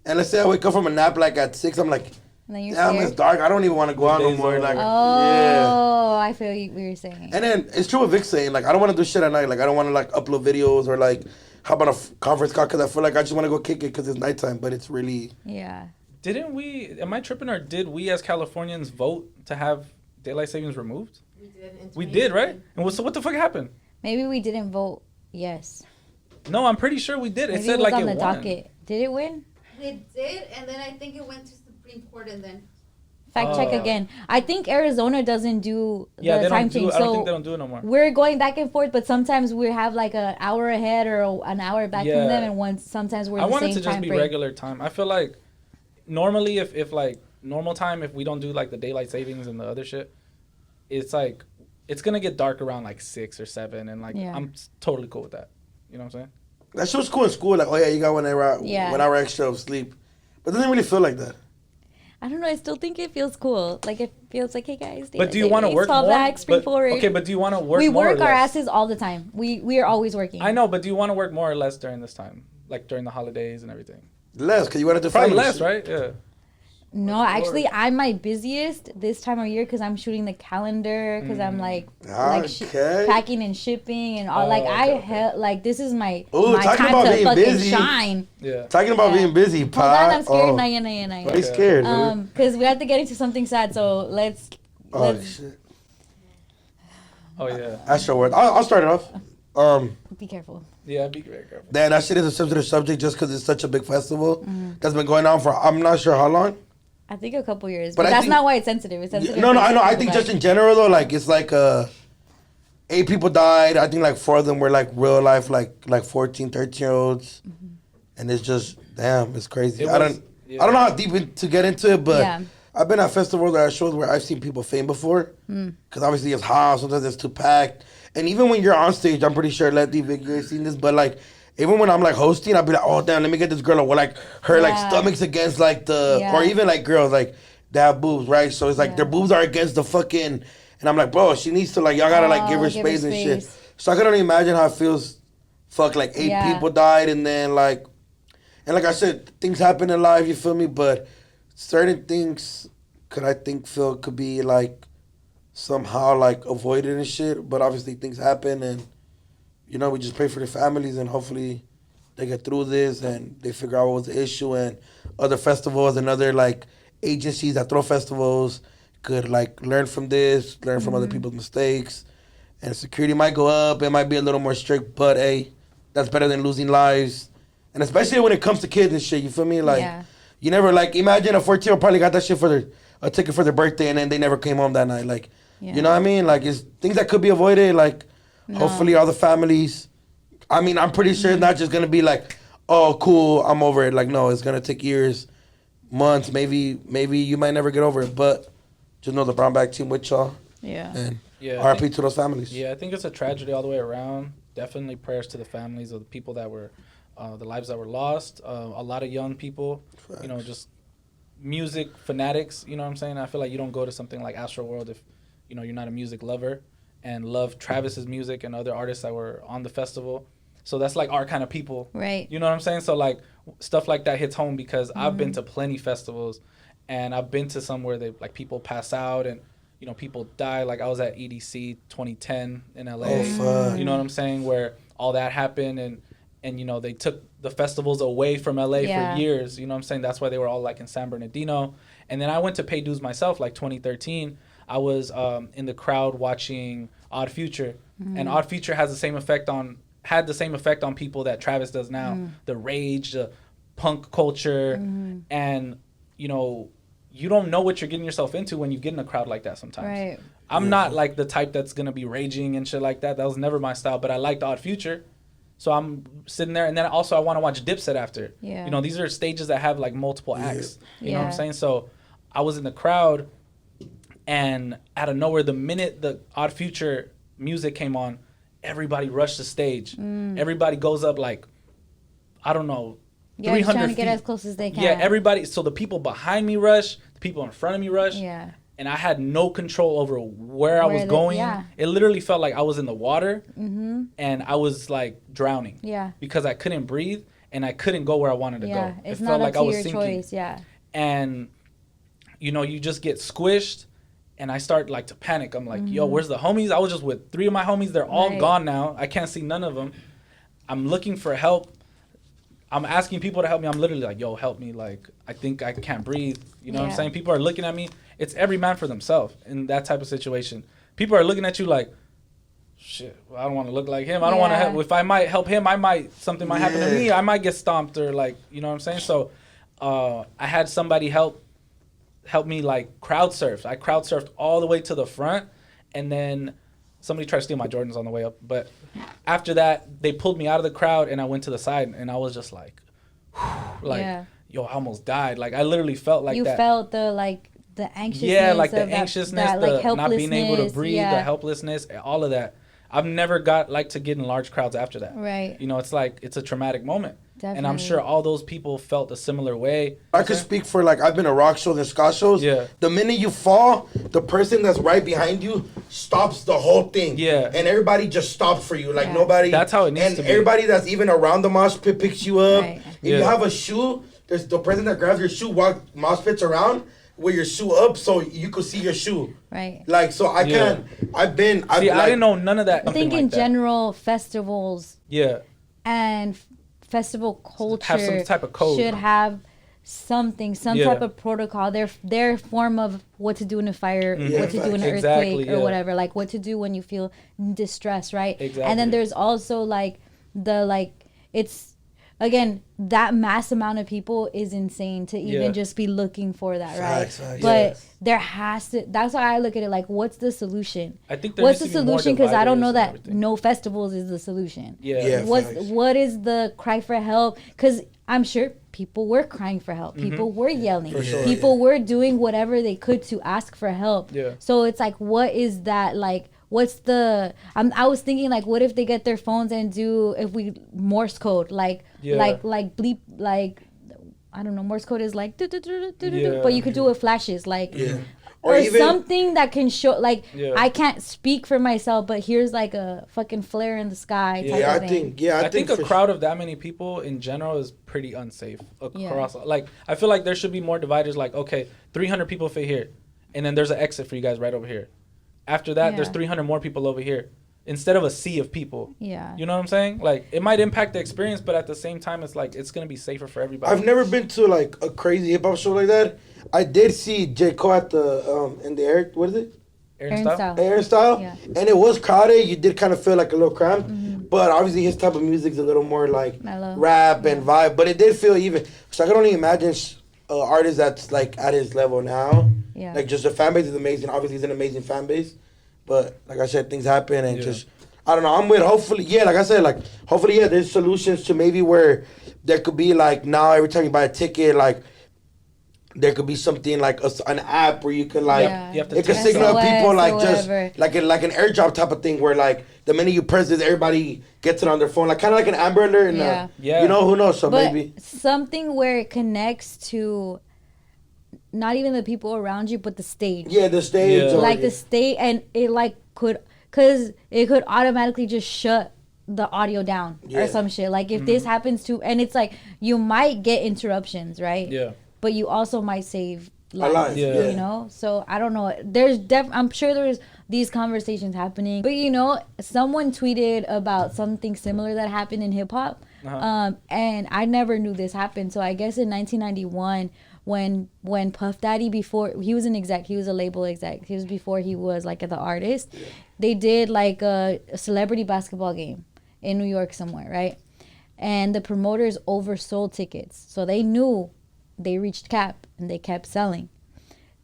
and let's say I wake up from a nap like at 6, I'm like, And then you're damn, scared. it's dark. I don't even want to go out no Days more. over. Like, Oh, yeah. I feel what you're saying. And then it's true what Vic's saying. Like, I don't want to do shit at night. Like, I don't want to like upload videos or like hop on a conference call because I feel like I just want to go kick it because it's nighttime. But it's really Yeah. Didn't we? Am I tripping, or did we as Californians vote to have daylight savings removed? We did. in We did, right? 2018. And so what the fuck happened? Maybe we didn't vote yes. No, I'm pretty sure we did. It Maybe said it was like on it the won. docket. Did it win? It did, and then I think it went to Supreme Court, and then Fact check Oh. again. I think Arizona doesn't do Yeah, the they time don't do. change. I don't So think they don't do it no more. we're going back and forth, but sometimes we have like an hour ahead or an hour back Yeah. from them, and once sometimes we're in I the want it same to just time be frame. regular time. I feel like normally if like normal time, if we don't do like the daylight savings and the other shit, it's like it's gonna get dark around like 6 or 7, and like Yeah. I'm totally cool with that. You know what I'm saying? that shit was cool in school. Like, oh yeah, you got 1 hour, Yeah. 1 hour extra of sleep, but it doesn't really feel like that. I don't know. I still think it feels cool. Like it feels like, hey guys. But do you want to work more? Okay, but do you want to work? We more work or our less? asses all the time. We are always working. I know, but do you want to work more or less during this time, like during the holidays and everything? Less, because you wanted to probably less, right? Yeah. No, actually, I'm my busiest this time of year because I'm shooting the calendar. Because I'm like packing and shipping and all. Like this is my time to fucking busy. Shine. Yeah. Talking about being busy, Hold on, I'm scared. Not yet. Why are you scared? Because we have to get into something sad. So let's. Shit. Oh yeah. Astroworld. I'll start it off. Be careful. Yeah, be very careful. Damn, that shit is a sensitive subject just because it's such a big festival that's been going on for I'm not sure how long. I think a couple years, but that's not why it's sensitive. It's sensitive. No, I know. I think just in general though, like it's like 8 people died. I think like 4 of them were like real life, like 14, 13-year-olds, and it's just damn, it's crazy. I don't know how deep to get into it, but I've been at festivals or at shows where I've seen people faint before, because obviously it's hot. Sometimes it's too packed, and even when you're on stage, I'm pretty sure Letty, Vic, you've seen this, but like. Even when I'm like hosting, I'll be like, oh damn, let me get this girl with like her like stomach's against like or even like girls like they have boobs, right? So it's like their boobs are against the fucking, and I'm like, bro, she needs to like y'all gotta like give her space and shit. So I can only imagine how it feels. Fuck, like 8 people died, and then like, and like I said, things happen in life, you feel me? But certain things could be like somehow like avoided and shit. But obviously things happen and. You know, we just pray for the families and hopefully they get through this and they figure out what was the issue and other festivals and other like agencies that throw festivals could like learn from this, learn from other people's mistakes. And security might go up, it might be a little more strict, but hey, that's better than losing lives. And especially when it comes to kids and shit, you feel me? Like, you never like, imagine a 14-year-old probably got that shit for a ticket for their birthday and then they never came home that night. Like, you know what I mean? Like, it's things that could be avoided, like, hopefully all the families, I mean, I'm pretty sure it's not just going to be like, oh, cool, I'm over it. Like, no, it's going to take years, months, maybe you might never get over it. But just know the Brown Bag team with y'all. Yeah. And RIP to those families. Yeah, I think it's a tragedy all the way around. Definitely prayers to the families of the people that were, the lives that were lost. A lot of young people, you know, just music fanatics, you know what I'm saying? I feel like you don't go to something like Astroworld if, you know, you're not a music lover. And love Travis's music and other artists that were on the festival. So that's like our kind of people. Right. You know what I'm saying? So like stuff like that hits home because I've been to plenty festivals and I've been to some where they like people pass out and, you know, people die. Like I was at EDC 2010 in LA. Oh, fuck. You know what I'm saying? Where all that happened and you know, they took the festivals away from LA for years. You know what I'm saying? That's why they were all like in San Bernardino. And then I went to pay dues myself like 2013. I was in the crowd watching Odd Future, and Odd Future had the same effect on people that Travis does now. The rage, the punk culture, and you know, you don't know what you're getting yourself into when you get in a crowd like that sometimes. Right. I'm not like the type that's gonna be raging and shit like that. That was never my style, but I liked Odd Future. So I'm sitting there, and then also I want to watch Dipset after. Yeah. You know, these are stages that have like multiple acts. You know what I'm saying? So I was in the crowd. And out of nowhere, the minute the Odd Future music came on, everybody rushed the stage. Everybody goes up like, I don't know, 300 trying to feet. get as close as they can. Yeah, everybody. So the people behind me rush, the people in front of me rush. Yeah. And I had no control over where I was going. Yeah. It literally felt like I was in the water and I was like drowning. Yeah. Because I couldn't breathe and I couldn't go where I wanted to go. Yeah, it's it not felt up like to I was your sinking. choice. Yeah. And, you know, you just get squished. And I start like to panic. I'm like, yo, where's the homies? I was just with 3 of my homies. They're all gone now. I can't see none of them. I'm looking for help. I'm asking people to help me. I'm literally like, yo, help me. Like, I think I can't breathe. You know what I'm saying? People are looking at me. It's every man for themselves in that type of situation. People are looking at you like, shit, well, I don't want to look like him. I don't want to help. If I might help him, something might happen to me. I might get stomped or like, you know what I'm saying? So I had somebody help me like crowd surf. I crowd surfed all the way to the front, and then somebody tried to steal my Jordans on the way up. But after that, they pulled me out of the crowd, and I went to the side, and I was just like, yo, I almost died. Like I literally felt like you that. Felt the anxiousness. Yeah, like the anxiousness, the not being able to breathe, the helplessness, all of that. I've never got to get in large crowds after that. Right. You know, it's like it's a traumatic moment. And I'm sure all those people felt a similar way. I could speak for, like, I've been to rock shows and ska shows. Yeah. The minute you fall, the person that's right behind you stops the whole thing. Yeah. And everybody just stops for you. Like, Yeah. nobody. That's how it needs to be. And everybody that's even around the mosh pit picks you up. Right. If you have a shoe, there's the person that grabs your shoe, walk mosh pits around with your shoe up so you could see your shoe. Right. Like, so I can't. I didn't know none of that. I think in general, festivals and festival culture have some type of code. should have some type of protocol. Their form of what to do in a fire, what to do in an earthquake or whatever, like what to do when you feel distress, right? Exactly. And then there's also it's again, that mass amount of people is insane to even just be looking for that, right? Facts, but there has to. That's why I look at it like, what's the solution? I think there what's needs the to be more solution? Because I don't know that dividers no festivals is the solution. Yeah. What is the cry for help? Because I'm sure people were crying for help. People were yelling. sure, people were doing whatever they could to ask for help. Yeah. So it's like, what is that like? What's the? I was thinking like, what if they get their phones and do if we Morse code like bleep like. I don't know. Morse code is like, but you could do it flashes, like, or even, something that can show, like, I can't speak for myself, but here's like a fucking flare in the sky. Type of thing. I think a crowd of that many people in general is pretty unsafe across. Like, I feel like there should be more dividers. Like, okay, 300 people fit here, and then there's an exit for you guys right over here. After that, there's 300 more people over here. Instead of a sea of people. Yeah. You know what I'm saying? Like, it might impact the experience, but at the same time, it's like, it's going to be safer for everybody. I've never been to, like, a crazy hip-hop show like that. I did see J. Cole at the, in the air, what is it? Air Style. Yeah. And it was crowded. You did kind of feel like a little cramped. Mm-hmm. But obviously, his type of music's a little more, like, mellow. Rap and vibe. But it did feel even. So I can only imagine an artist that's, like, at his level now. Yeah. Like, just the fan base is amazing. Obviously, it's an amazing fan base. But like I said, things happen and just, I don't know. I'm with hopefully, like I said, like hopefully, there's solutions to maybe where there could be like now every time you buy a ticket, like there could be something like an app where you can like, it could signal people like just like an airdrop type of thing where like the minute you press this, everybody gets it on their phone, like kind of like an Amber Alert. And, you know, who knows? So but maybe something where it connects to not even the people around you, but the stage. Yeah, the stage. Yeah. Like the stage, and it like because it could automatically just shut the audio down or some shit. Like if this happens to, and it's like you might get interruptions, right? Yeah. But you also might save lives, you know? So I don't know. I'm sure there's these conversations happening. But you know, someone tweeted about something similar that happened in hip hop. And I never knew this happened. So I guess in 1991, when Puff Daddy, before he was an exec, he was a label exec. He was before he was like the artist. They did like a celebrity basketball game in New York somewhere, right? And the promoters oversold tickets. So they knew they reached cap and they kept selling.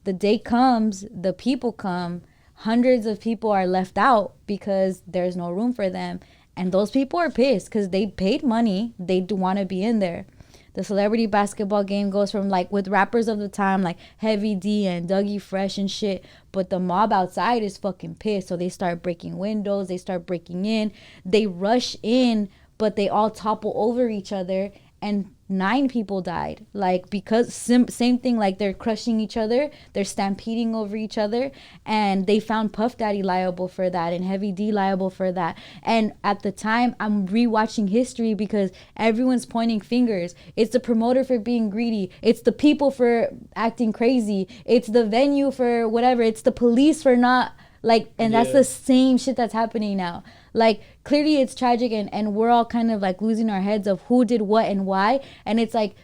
The day comes, the people come, hundreds of people are left out because there's no room for them. And those people are pissed because they paid money. They do want to be in there. The celebrity basketball game goes from like with rappers of the time like Heavy D and Dougie Fresh and shit. But the mob outside is fucking pissed. So they start breaking windows. They start breaking in. They rush in, but they all topple over each other. And 9 people died, like because same thing, like they're crushing each other, they're stampeding over each other, and they found Puff Daddy liable for that and Heavy D liable for that. And at the time, I'm rewatching history because everyone's pointing fingers. It's the promoter for being greedy, it's the people for acting crazy, it's the venue for whatever, it's the police for not like, and that's the same shit that's happening now. Like, clearly it's tragic and we're all kind of like losing our heads of who did what and why. And it's like,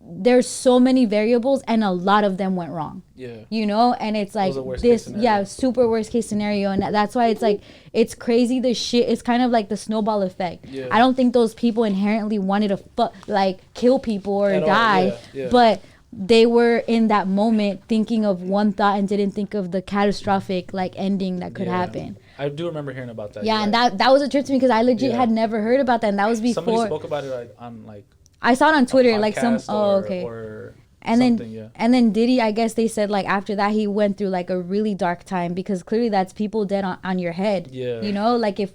there's so many variables and a lot of them went wrong. Yeah. You know? And it's like this, super worst case scenario. And that's why it's like, it's crazy. The shit, it's kind of like the snowball effect. Yeah. I don't think those people inherently wanted to kill people or die. But they were in that moment thinking of one thought and didn't think of the catastrophic like ending that could happen. I do remember hearing about that. Yeah, and that was a trip to me because I legit had never heard about that, and that was before. Somebody spoke about it like, on like. I saw it on Twitter, like some. Okay. And then Diddy, I guess they said like after that he went through like a really dark time because clearly that's people dead on your head. Yeah. You know, like if,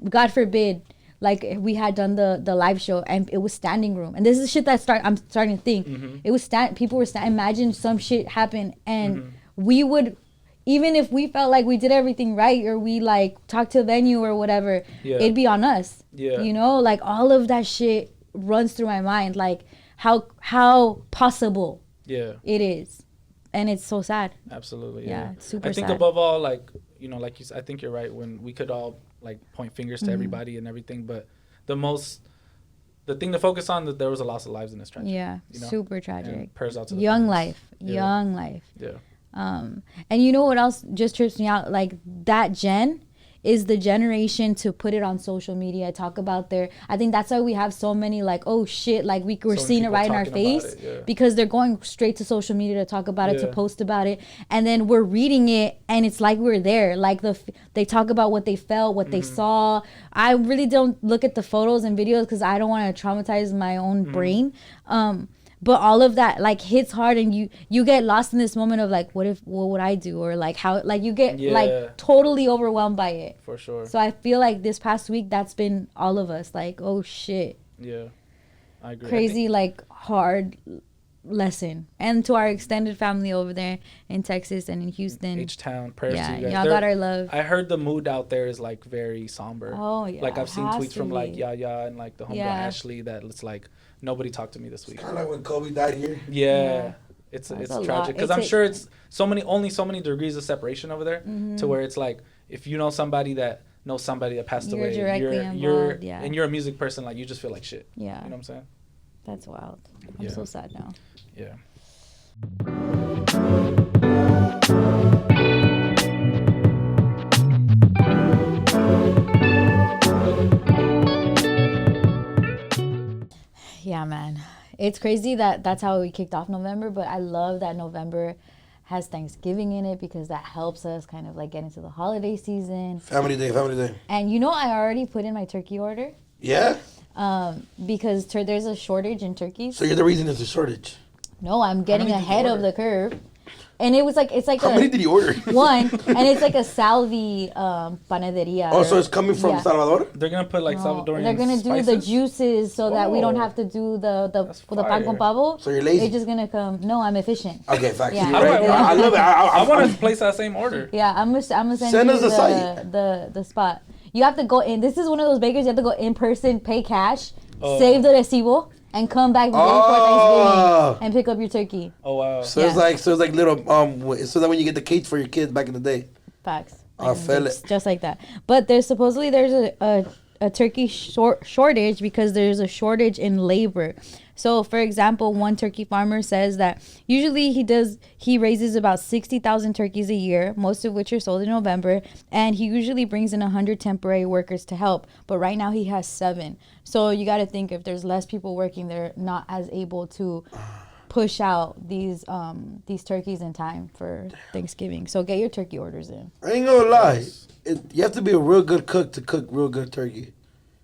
God forbid, like we had done the live show and it was standing room, and this is shit that I'm starting to think. It was people were imagine some shit happened, and we would, even if we felt like we did everything right or we like talked to the venue or whatever, it'd be on us. You know, like all of that shit runs through my mind, like how possible it is, and it's so sad. Absolutely. Super I think sad. above all, like, you know, like you said, I think you're right, when we could all like point fingers to everybody and everything, but the thing to focus on, that there was a loss of lives in this tragedy. You know? Super tragic. And prayers out to the young families. life. Yeah. And you know what else just trips me out? Like that gen is the generation to put it on social media, talk about I think that's why we have so many like, oh shit, like we're seeing it right in our face, because they're going straight to social media to talk about it, to post about it. And then we're reading it and it's like we're there. Like they talk about what they felt, what they saw. I really don't look at the photos and videos because I don't want to traumatize my own brain. But all of that like hits hard, and you get lost in this moment of like, what would I do, or like how, like you get like totally overwhelmed by it. For sure. So I feel like this past week that's been all of us, like, oh shit. Yeah, I agree. Crazy, like hard lesson. And to our extended family over there in Texas and in Houston, H-Town, prayers to you guys. Y'all got our love. I heard the mood out there is like very somber. Oh yeah. Like I've seen tweets from like Yaya and like the homegirl Ashley that it's like, nobody talked to me this week. Kind of like when Kobe died here. Yeah. It's tragic because I'm sure it's only so many degrees of separation over there, to where it's like, if you know somebody that knows somebody that passed away, and you're a music person, like you just feel like shit. Yeah. You know what I'm saying? That's wild. I'm so sad now. Yeah. Yeah, man. It's crazy that that's how we kicked off November, but I love that November has Thanksgiving in it because that helps us kind of like get into the holiday season. Family day. And you know, I already put in my turkey order. Yeah? Because there's a shortage in turkeys. So you're the reason there's a shortage? No, I'm getting ahead of the curve. And it's like how many did you order? One, and it's like a Salvi panaderia. Oh, so it's coming from Salvador? They're gonna put like Salvadorian. They're gonna do the juices so that we don't have to do the pan con pavo. So you're lazy? It's just gonna come. No, I'm efficient. Okay, facts. Yeah. I love it. I want to place that same order. Yeah, I'm gonna send you the spot. You have to go in. This is one of those bakers. You have to go in person, pay cash, save the recibo, and come back the day before Thanksgiving and pick up your turkey. Oh wow! So it's like little so that when you get the cage for your kids back in the day. Facts. I feel it. Just like that. But there's a turkey shortage because there's a shortage in labor. So, for example, one turkey farmer says that usually he raises about 60,000 turkeys a year, most of which are sold in November, and he usually brings in 100 temporary workers to help. But right now he has 7. So you got to think, if there's less people working, they're not as able to push out these turkeys in time for Thanksgiving. So get your turkey orders in. I ain't gonna lie, you have to be a real good cook to cook real good turkey.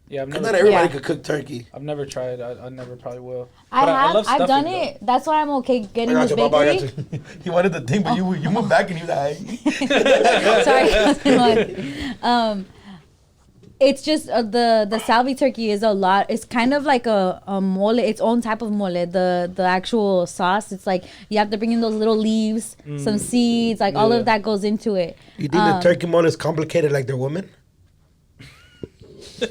Yeah, not everybody could cook turkey. I've never tried. I never probably will. I've done it. That's why I'm okay getting this bakery. He wanted the thing, but you went back and you like. Sorry. It's just the Salvi turkey is a lot. It's kind of like a mole, its own type of mole. The actual sauce, it's like you have to bring in those little leaves, some seeds, like all of that goes into it. You think the turkey mole is complicated like they're women?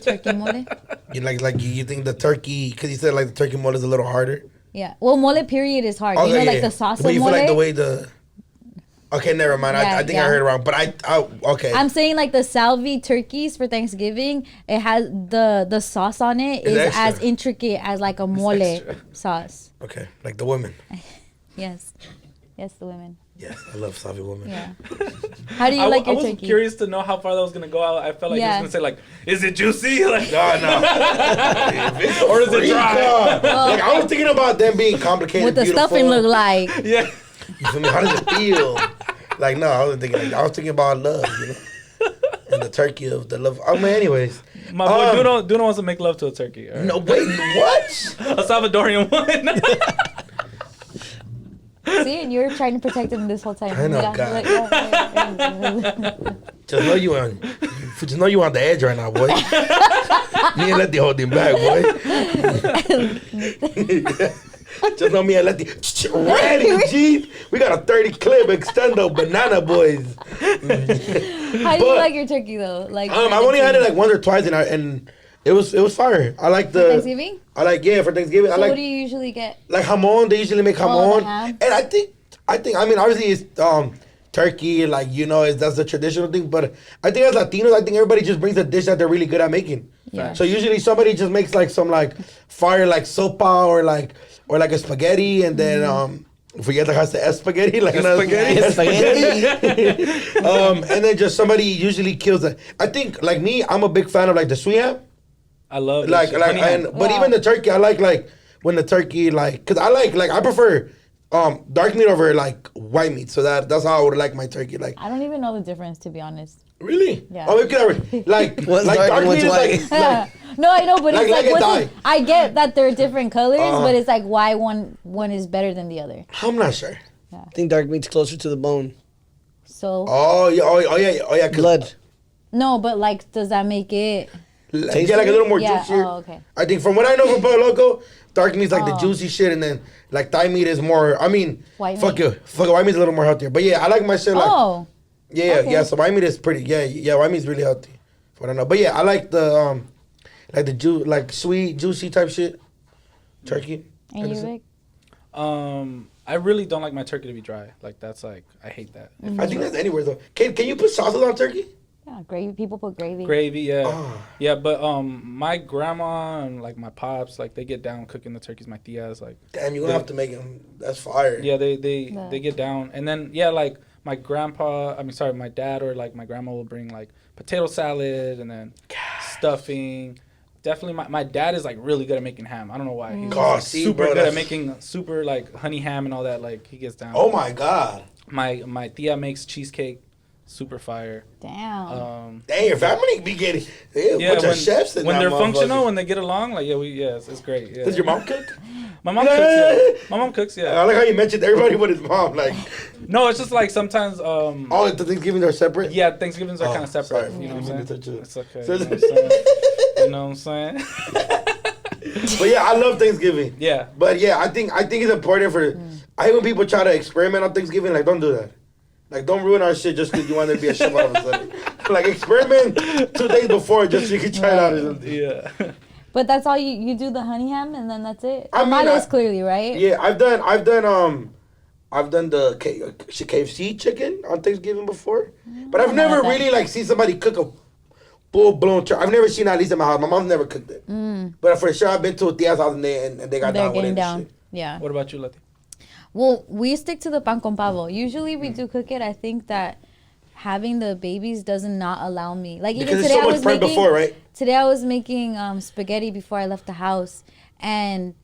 Turkey mole? You think the turkey, because you said like the turkey mole is a little harder? Yeah. Well, mole period is hard. You know, like the sauce but of you mole? feel like the way okay, never mind. I think I heard it wrong, but okay. I'm saying like the Salvi turkeys for Thanksgiving, it has the sauce on it is as intricate as like a mole sauce. Okay, like the women. Yes, the women. Yes, I love Salvi women. Yeah. How do you like your turkey? I was curious to know how far that was gonna go out. I felt like he was gonna say like, "Is it juicy?" Like, no. Or is it dry? Like I was thinking about them being complicated. What the stuffing look like? Yeah. You feel me? How does it feel? Like no, I wasn't thinking. I was thinking about love, you know, and the turkey of the love. Anyways, my boy Duno wants to make love to a turkey. Right? No, wait, what? A Salvadorian one. See, and you're trying to protect him this whole time. I know, God. Just know you Just know you on the edge right now, boy. Me and Letty holding back, boy. Just know me and Letty ready, G. We got a 30 clip extendo banana boys. How do you like your turkey though? Like I've only had it like once or twice, and it was fire. I like the Thanksgiving. I like for Thanksgiving. So I like what do you usually get? like jamon. They usually make jamon, the ham. and I think I mean obviously it's turkey, like that's the traditional thing. But I think as Latinos, I think everybody just brings a dish that they're really good at making. Yeah. So usually somebody just makes like some like fire like sopa or like a spaghetti, and then forget like how to say spaghetti, like Spaghetti. and then just somebody usually kills it. I think like me, I'm a big fan of like the sweet ham. I love But even the turkey, I like when the turkey cause I I prefer dark meat over like white meat, so that's how I would like my turkey. Like I don't even know the difference, to be honest. really? Yeah. Oh, like What's like dark dark and meat what's is like, white? No, I know, but Like- it's like like, a what's dye. I get that they're different colors, but it's like why one is better than the other. I'm not sure. I think dark meat's closer to the bone. So Oh yeah. 'Cause Blood. no, but like, does that make it? yeah, like a little more Yeah. juicier. Oh, okay. I think from what I know from Puerto Loco, dark meat's like the Oh. juicy shit, and then like thigh meat is more. I mean, White fuck meat. you, white meat's a little more healthier. But yeah, I like my shit like Oh, okay. yeah. So white meat is pretty. Yeah. White meat's really healthy. From what I know, but yeah, I like the like sweet juicy type shit. Turkey. And you, Vic? I really don't like my turkey to be dry. Like that's like I hate that. Mm-hmm. I think that's anywhere though. Can you put sauces on turkey? Yeah, gravy. People put gravy. Gravy, yeah, Oh. yeah. But my grandma and like my pops, like they get down cooking the turkeys. My tias, like Damn, you're gonna have to make them. That's fire. yeah, they get down. And then yeah, like my my dad or like my grandma will bring like potato salad and then stuffing. Definitely, my dad is like really good at making ham. I don't know why. He's God, like, see, super bro, good at that's- making super like honey ham and all that. Like he gets down. Oh my god. My tia makes cheesecake, super fire. Damn. Dang, your family be getting a Yeah, bunch of chefs in when that they're motherfucker. functional, when they get along, like it's great. Yeah. Does your mom cook? My mom cooks. Yeah. My mom cooks. I Yeah. like how you mentioned everybody but his mom. Like, No, it's just like sometimes. oh, the Thanksgiving are separate. Yeah, Thanksgivings are Oh, kind of separate. sorry. You know what I'm Touch saying? it. It's okay. So- You know what I'm saying? But yeah, I love Thanksgiving. Yeah. But yeah, I think it's important for. I hate when people try to experiment on Thanksgiving. Like, don't do that. Like, don't ruin our shit just because you want there to be a chef all of a sudden. Like, experiment 2 days before just so you can try it out or something. Yeah. But that's all you do the honey ham and then that's it. I mean, Tamales I- clearly, right? Yeah, I've done the KFC chicken on Thanksgiving before, but I've never really like seen somebody cook a full blown turkey. I've never seen that at least in my house. My mom's never cooked it, but for sure I've been to a tia's house and they got They're down with it. getting and down. shit. Yeah. What about you, Letty? Well, we stick to the pan con pavo. Usually we do cook it. I think that having the babies doesn't not allow me. Like even Because today it's so I much was prep making before, right? today I was making spaghetti before I left the house, and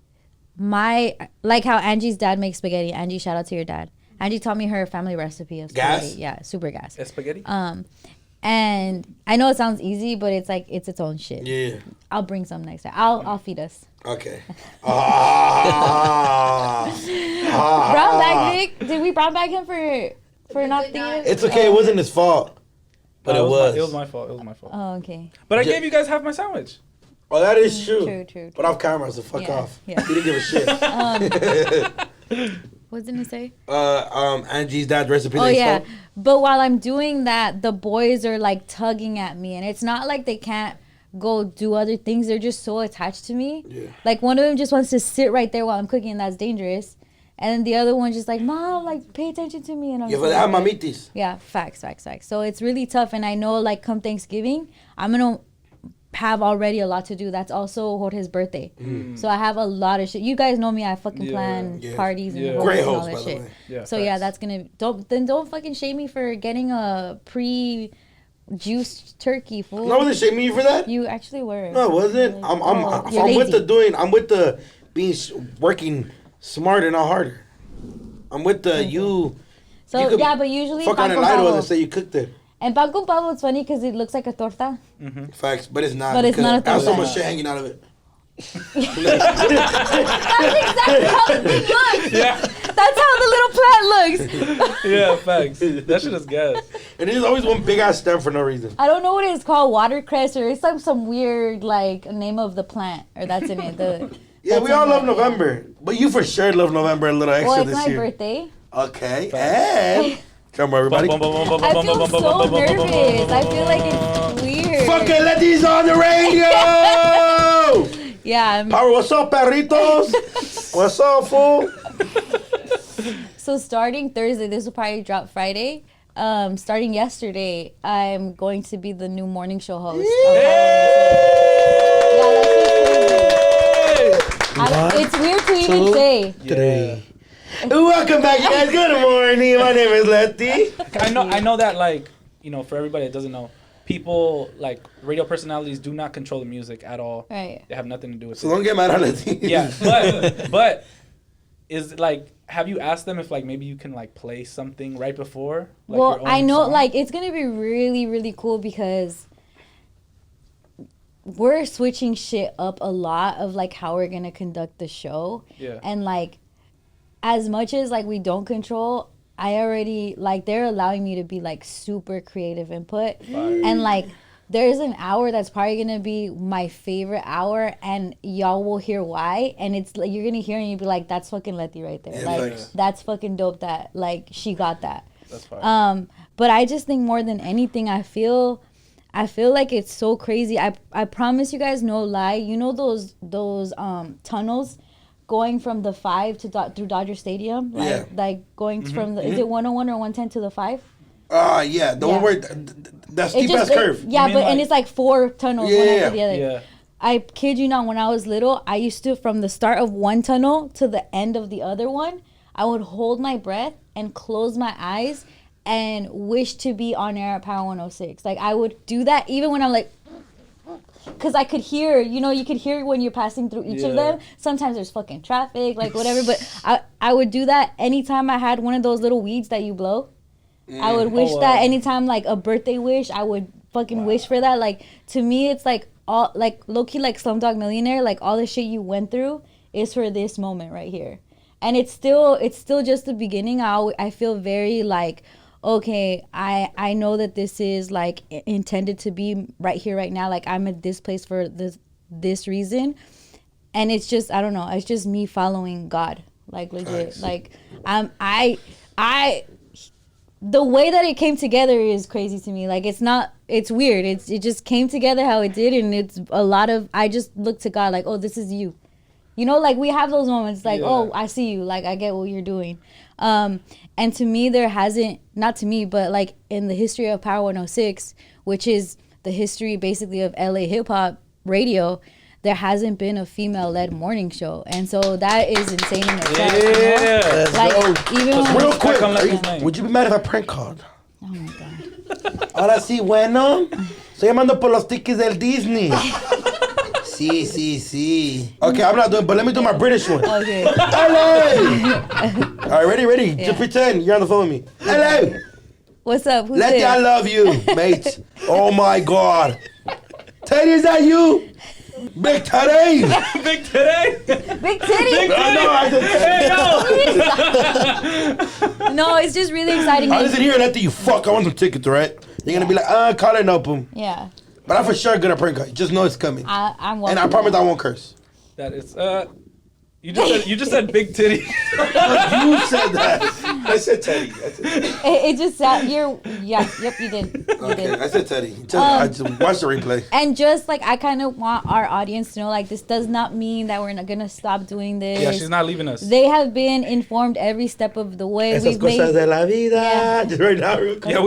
like how Angie's dad makes spaghetti. Angie, shout out to your dad. Angie taught me her family recipe of spaghetti. Gas? Yeah, super gas. Spaghetti? And I know it sounds easy, but it's like it's its own shit. Yeah. I'll bring some next time. I'll feed us. Okay. Brown bag Vic. Did we brown bag him for not thinking? It's okay. It wasn't his fault, but it was. It was my fault. It was my fault. Oh, okay. But I Yeah. gave you guys half my sandwich. Oh, that is true. True. But off camera, so fuck Yeah, off. yeah. He didn't give a shit. What didn't he say? Angie's dad's recipe. Oh that he yeah, stole. but while I'm doing that, the boys are like tugging at me, and it's not like they can't go do other things. They're just so attached to me. Yeah. Like one of them just wants to sit right there while I'm cooking, and that's dangerous. And then the other one's just like, Mom, like pay attention to me. And I'm Yeah, just but they like, have mamitis. yeah, facts. So it's really tough, and I know like come Thanksgiving, I'm gonna have already a lot to do. That's also Jorge's birthday, so I have a lot of shit. You guys know me. I fucking plan Yeah. parties and, Yeah. events Great and all host, that by the shit. way. Yeah, So yeah, facts. that's gonna don't fucking shame me for getting a pre-juiced turkey, fool. No, I wasn't shaming you for that. You actually were. No, it wasn't. I'm you're with lazy. I'm with the being working smarter, not harder. I'm with the you. So you could yeah, but usually fuck on pan a con light pavo. and say you cooked it. And pan con pavo, it's funny because it looks like a torta. Facts, but it's not. But it's because not a I have so torta. much shit hanging out of it. That's exactly how the thing looks. Yeah. That's how the little that looks. Yeah, facts. That shit is gas. And there's always one big ass stem for no reason. I don't know what it's called, watercress, or it's like some weird like name of the plant, or that's in it. Yeah, we all love November, but you for sure love November a little extra Well, it's this my year. birthday. Okay, and come on, everybody. I feel so nervous. I feel like it's weird. Fucking Letty's on the radio. Yeah. Power, what's up, perritos? What's up, fool? So starting Thursday, this will probably drop Friday. Starting yesterday, I'm going to be the new morning show host. It's weird to even say. 3. Welcome back, you guys. Good morning. My name is Letty. I know that, like, you know, for everybody that doesn't know, people, like, radio personalities do not control the music at all. Right. They have nothing to do with So it. don't get mad at Letty. Yeah, but is, like, have you asked them if, like, maybe you can, like, play something right before? Like, Well, your own I know, song? like, it's going to be really, really cool because we're switching shit up a lot of, like, how we're going to conduct the show. Yeah. And, like, as much as, like, we don't control, I already, like, they're allowing me to be, like, super creative input. Fire. And, like, there's an hour that's probably going to be my favorite hour, and y'all will hear why. And it's, like, you're going to hear and you'll be like, that's fucking Letty right there. Yeah, like, thanks. that's fucking dope that, like, she got that. That's fire. But I just think more than anything, I feel like it's so crazy. I promise you guys, no lie. You know those tunnels going from the 5 to through Dodger Stadium, like going from the, is it 101 or 110 to the 5? Yeah, the one where that steep ass curve. Yeah, mean, but like, and it's like 4 tunnels, one after the other. Yeah. I kid you not, when I was little, I used to, from the start of one tunnel to the end of the other one, I would hold my breath and close my eyes and wish to be on air at Power 106. Like, I would do that even when I'm like, because I could hear, you know, you could hear when you're passing through each of them. Sometimes there's fucking traffic, like whatever. But I would do that anytime I had one of those little weeds that you blow. I would wish that anytime, like a birthday wish, I would fucking wish for that. Like, to me, it's like all, like low-key like Slumdog Millionaire, like all the shit you went through is for this moment right here. And it's still just the beginning. I feel very like, okay, I know that this is like intended to be right here, right now. Like, I'm at this place for this reason. And it's just, I don't know, it's just me following God. Like, legit. Nice. Like, the way that it came together is crazy to me. Like, it's weird. It just came together how it did. And it's a lot of, I just look to God like, oh, this is you. You know, like, we have those moments like, oh, I see you. Like, I get what you're doing. And to me, there hasn't, not to me, but like in the history of Power 106, which is the history basically of LA hip hop radio, there hasn't been a female-led morning show. And so that is insane in itself. Yeah. You know? Like, even when Real quick, name. would you be mad if I prank called? Oh my God. Ahora sí, bueno. Estoy llamando por los tickets del Disney. Sí. Okay, I'm not doing, but let me do my British one. Okay. Hello. All right, ready? Yeah. Just pretend you're on the phone with me. Hello. What's up? Who's Letty, there? I love you, mate. Oh my God. Teddy, is that you? Big Teddy. Big today. Big titty. No, I just. No, it's just really exciting. I listen here, Letty, you fuck. I want some tickets, right? You're gonna be like, call it up him. Yeah. But I'm for sure gonna prank her. Just know it's coming. I'm And I promise I won't curse. That is you just said big titty. You said that. I said Teddy. It just yep, you did. You did. I said Teddy. I just watch the replay. And just like, I kind of want our audience to know, like, this does not mean that we're not gonna stop doing this. Yeah, she's not leaving us. They have been informed every step of the way. Esas cosas de la vida. Yeah. Just right now, real quick. Yeah,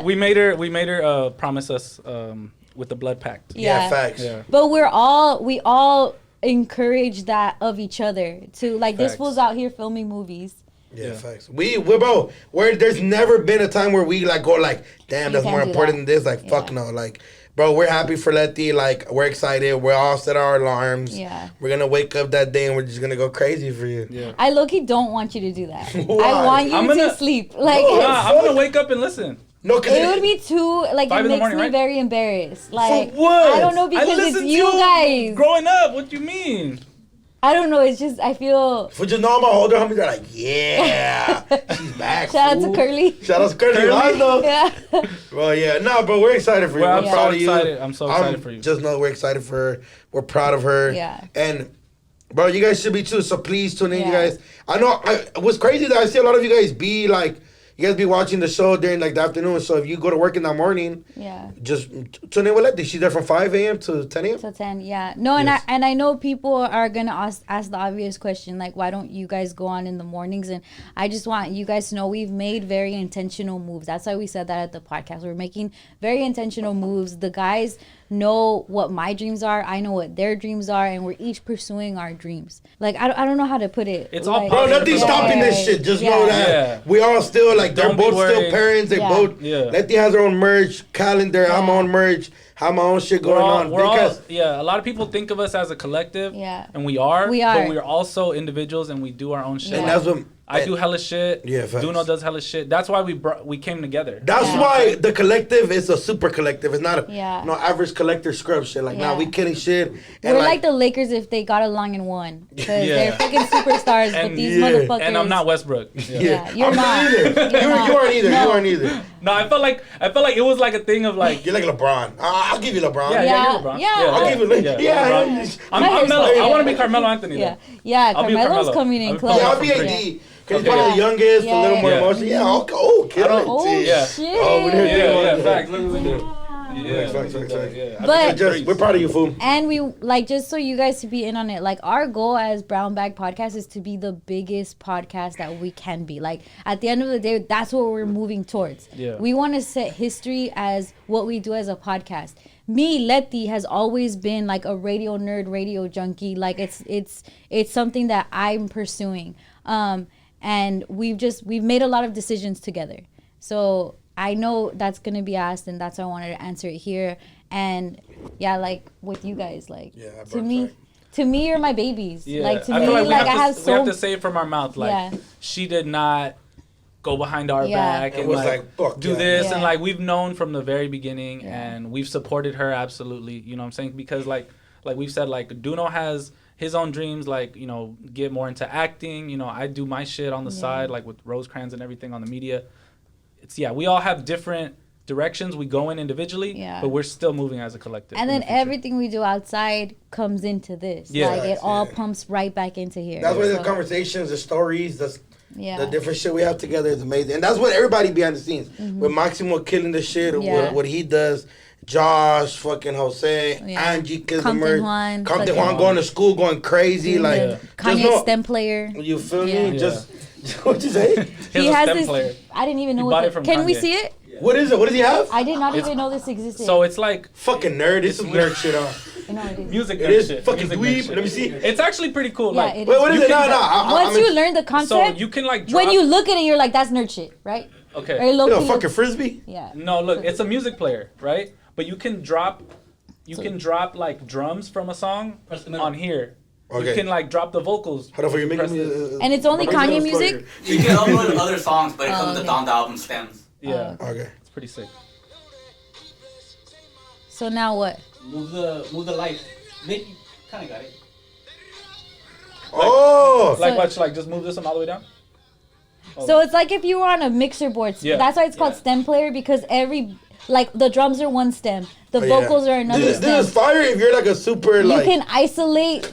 we made her promise us with the blood pact. Yeah, facts. Yeah. But we all encourage that of each other to, like, Facts. this fool's out here filming movies. Yeah, facts. We're bro. There's never been a time where we like go like, damn, that's more important than this. Like, fuck no. Like, bro, we're happy for Letty. Like, we're excited. We're all set our alarms. Yeah. We're gonna wake up that day and we're just gonna go crazy for you. Yeah. I low-key don't want you to do that. Why? I want you to sleep. Like, I'm gonna wake up and listen. No, cause it would be too, like, 5 it in the makes morning, me right? very embarrassed. Like, For what? I don't know, because it's you guys. Growing up, what do you mean? I don't know. It's just I feel. For just knowing my older homies, they're like, yeah, she's back. Shout out to fool. Curly. Shout out to Curly. Yeah. Well, yeah, no, but we're excited for you. Well, We're I'm proud so of you. excited. I'm so excited for you. Just know we're excited for her. We're proud of her. Yeah. And, bro, you guys should be too. So please tune in, you Yeah. guys. I know. What's crazy that I see a lot of you guys be like. You guys be watching the show during like the afternoon. So if you go to work in the morning, Yeah. just tune in with Letty. She's there from 5 a.m. to 10 a.m. So 10, yeah. No, Yes. and I know people are gonna ask the obvious question, like, why don't you guys go on in the mornings? And I just want you guys to know we've made very intentional moves. That's why we said that at the podcast. We're making very intentional moves. The guys know what my dreams are. I know what their dreams are, and we're each pursuing our dreams. Like I don't know how to put it. It's all like, Bro, positive. nothing's Yeah. stopping this shit. Just know that Yeah. we all still like they're Don't be both still worried. parents. They Yeah. both. Yeah. Letty has her own merch calendar. I have my own merch. Have my own shit going on. We're all, Because yeah, a lot of people think of us as a collective. Yeah. And we are. We are. But we're also individuals and we do our own shit. Yeah. and that's what I do hella shit. Yeah, facts. Duno does hella shit. That's why we came together. That's Yeah. why the collective is a super collective. It's not a Yeah. no average collector scrub shit. Like nah, Yeah. we killing shit. And We're like the Lakers if they got along and won. Because Yeah. they're freaking superstars, but And- these yeah. motherfuckers. And I'm not Westbrook. Yeah, you're I'm not. either. You're You not. aren't either. No. You aren't either. No, I felt like it was like a thing of like. You're like LeBron. I'll give you LeBron. Yeah, Yeah. you're LeBron. Yeah. I'll give you Yeah, yeah. LeBron. I'm Not Carmelo. yourself. I want to be Carmelo Anthony. Yeah, Though. yeah. I'll be Carmelo's Carmelo. coming in I'll be close. Yeah, I'll be Yeah. AD. Because Okay. one of the youngest, Yeah. a little more Yeah. emotional. Yeah, I'll kill it. Oh Yeah. shit! Oh, we did. Yeah, facts. Look what we do. Yeah, facts. Yeah. But- We're proud of you, fool. And we like just so you guys to be in on it. Like our goal as Brown Bag Podcast is to be the biggest podcast that we can be. Like at the end of the day, that's what we're moving towards. Yeah. We want to set history as what we do as a podcast. Me, Letty, has always been like a radio nerd, radio junkie. Like it's something that I'm pursuing. And we've made a lot of decisions together. So I know that's gonna be asked, and that's why I wanted to answer it here. And yeah, like with you guys, like Yeah, that to brought me, joy. to me, you're my babies. Yeah. Like to I me, feel like like I have we so have to say it from our mouth. Like Yeah. she did not go behind our Yeah. back It and was like, like, fuck do yeah. this Yeah. and like we've known from the very beginning Yeah. and we've supported her absolutely. You know what I'm saying? Because like we've said, like Duno has his own dreams, like, you know, get more into acting. You know, I do my shit on the side, like with Rosecrans and everything on the media. We all have different directions we go in individually, Yeah. but we're still moving as a collective. and in then the future. everything we do outside comes into this. Yeah. Like it all Yeah. pumps right back into here. That's why the So, conversations, the stories, yeah. the different shit we have together is amazing. And that's what everybody behind the scenes. With Maximo killing the shit, Yeah. what he does. Josh, fucking Jose, Yeah. Angie, kills the Compton merch. Juan, Compton fucking- Juan going to school, going crazy. Like, Yeah. just Kanye know- STEM player. You feel Yeah. me? Just, what you say? He's He a has STEM this. player. I didn't even He know bought what. it from Can we Kanye. see it? What is it? What does he have? I did not even know this existed. So it's like Fucking nerd. This is nerd shit on. no, it is. music. It nerd is shit. fucking Music nerd dweeb. shit. Let me see. It's actually pretty cool. Yeah, like, it is. Wait, what is You it? No, can- no. Once I'm you learn the so concept, you can like drop, when you look at it, you're like, that's nerd shit, right? okay. Or low a key- fucking frisbee. Yeah. No, look, it's a music player, right? But you can drop like drums from a song Press the middle. on here. Okay. You can like drop the vocals. Hold on, for you making Press me. it. And it's only Kanye music? You can upload other songs, but it Oh, comes okay. on the album stems. Yeah, Okay. it's pretty sick. So now what? Move the light. Make you kind of got it. Oh. Like So- watch, like just move this one all the way down. So it's like if you were on a mixer board. Yeah. That's why it's called Yeah. stem player, because like the drums are one stem, the vocals are another This stem. is fire if you're like a super You like. can isolate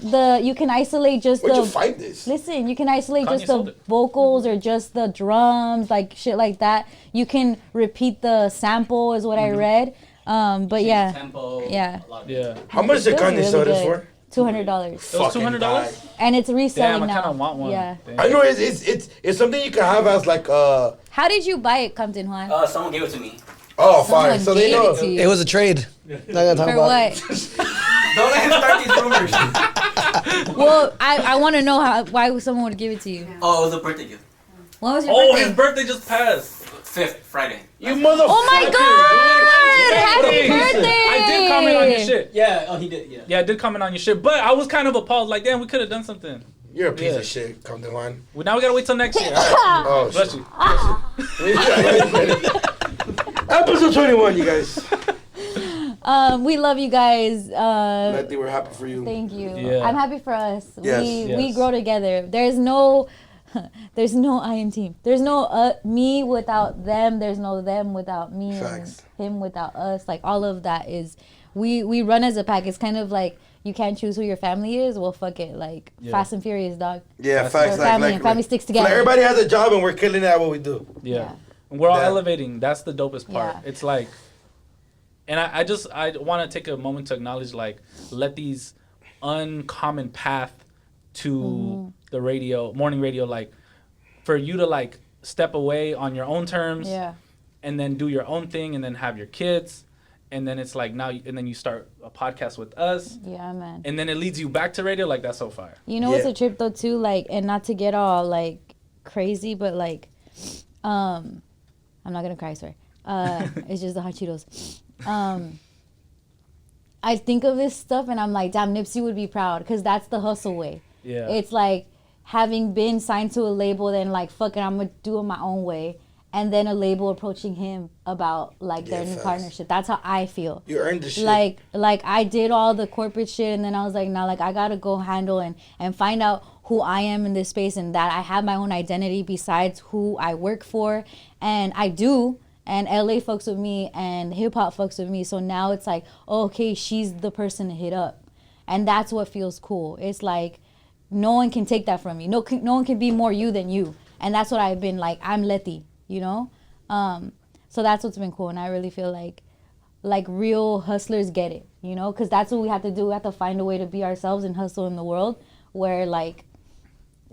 just Where'd the. you find this? Listen, you can isolate Kanye just sold the it. vocals or just the drums, like shit like that. You can repeat the sample, is what I read. But Change yeah, Tempo. Yeah. A lot of Yeah, How much did It was Kanye really sell this good. for? $200, it was Fucking $200. die. and it's reselling Damn, I now. kind of want one. Yeah. Damn. I know it's something you can have as like How did you buy it, Compton Juan? Someone gave it to me. fire. Someone So they gave know. it to you. It was a trade. Not gonna talk For about what? Don't let him start these rumors. Well, I want to know why someone would give it to you. Oh, it was a birthday gift. When was your Oh, birthday? his birthday just passed. 5th, Friday. You motherfucker. Oh my God! Happy birthday! I did comment on your shit. Yeah, oh, he did, yeah. Yeah, I did comment on your shit, but I was kind of appalled. Like, damn, we could have done something. You're a piece Yeah. of shit. Come to one. Well, now we gotta wait till next year. All right. Oh Bless shit. you. Episode 21, you guys. We love you guys. Letty, we're happy for you. Thank you. Yeah. I'm happy for us. Yes. We grow together. There's no I am team. There's no me without them. There's no them without me. Facts. And him without us. Like all of that is we run as a pack. It's kind of like you can't choose who your family is. Well, fuck it. Like Fast and Furious, dog. Yeah, facts. We're family and family sticks together. Everybody has a job and we're killing it at what we do. Yeah. And we're all Yeah. elevating. That's the dopest part. Yeah. It's like, and I want to take a moment to acknowledge, like, Letty's uncommon path to the radio, morning radio, like, for you to, like, step away on your own terms and then do your own thing and then have your kids. And then it's like now, and then you start a podcast with us. Yeah, man. And then it leads you back to radio. Like, that's so fire. You know what's a trip though too? Like, and not to get all like crazy, but like, I'm not gonna cry, I swear. It's just the hot Cheetos. I think of this stuff and I'm like, damn, Nipsey would be proud because that's the hustle way. Yeah. It's like having been signed to a label, then like, fuck it, I'm gonna do it my own way. And then a label approaching him about like their new partnership. That's how I feel. You earned the shit. Like I did all the corporate shit, and then I was like, now like I gotta go handle and find out who I am in this space, and that I have my own identity besides who I work for, and I do. And LA fucks with me, and hip hop fucks with me. So now it's like, oh, okay, she's the person to hit up, and that's what feels cool. It's like no one can take that from you. No one can be more you than you, and that's what I've been like. I'm Letty. You know, so that's what's been cool, and I really feel like real hustlers get it, you know, because that's what we have to do. We have to find a way to be ourselves and hustle in the world where like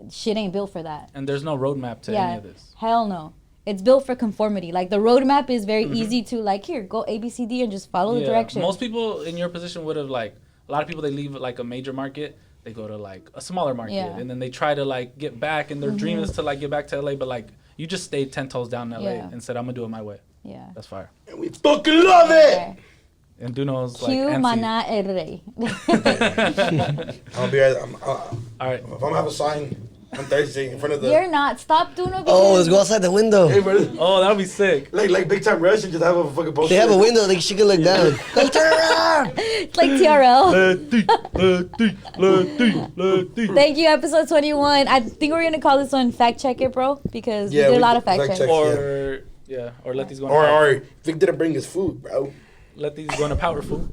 shit ain't built for that. And there's no roadmap to any of this. Hell no. It's built for conformity. Like the roadmap is very easy to like, here, go A, B, C, D and just follow the direction. Most people in your position would have like, a lot of people, they leave like a major market, they go to like a smaller market, and then they try to like get back, and their dream is to like get back to LA, but like you just stayed 10 toes down in LA and said, I'm gonna do it my way. Yeah. That's fire. And we fucking love it. And Duno's like, Q Mana El Rey. I'll be right. All right. If I'm gonna have a sign on Thursday in front of the. You're not. Stop doing it. Oh, let's go outside the window. Hey, brother. Oh, that would be sick. Like Big Time Rush and just have a fucking poster. They have a window, like she can look down. Go turn around. It's like TRL. Letty. Thank you, episode 21. I think we're gonna call this one Fact Check It, bro, because we did a lot of fact checks. Or or Letty's going. Or Vic didn't bring his food, bro. Letty's going to Powerful.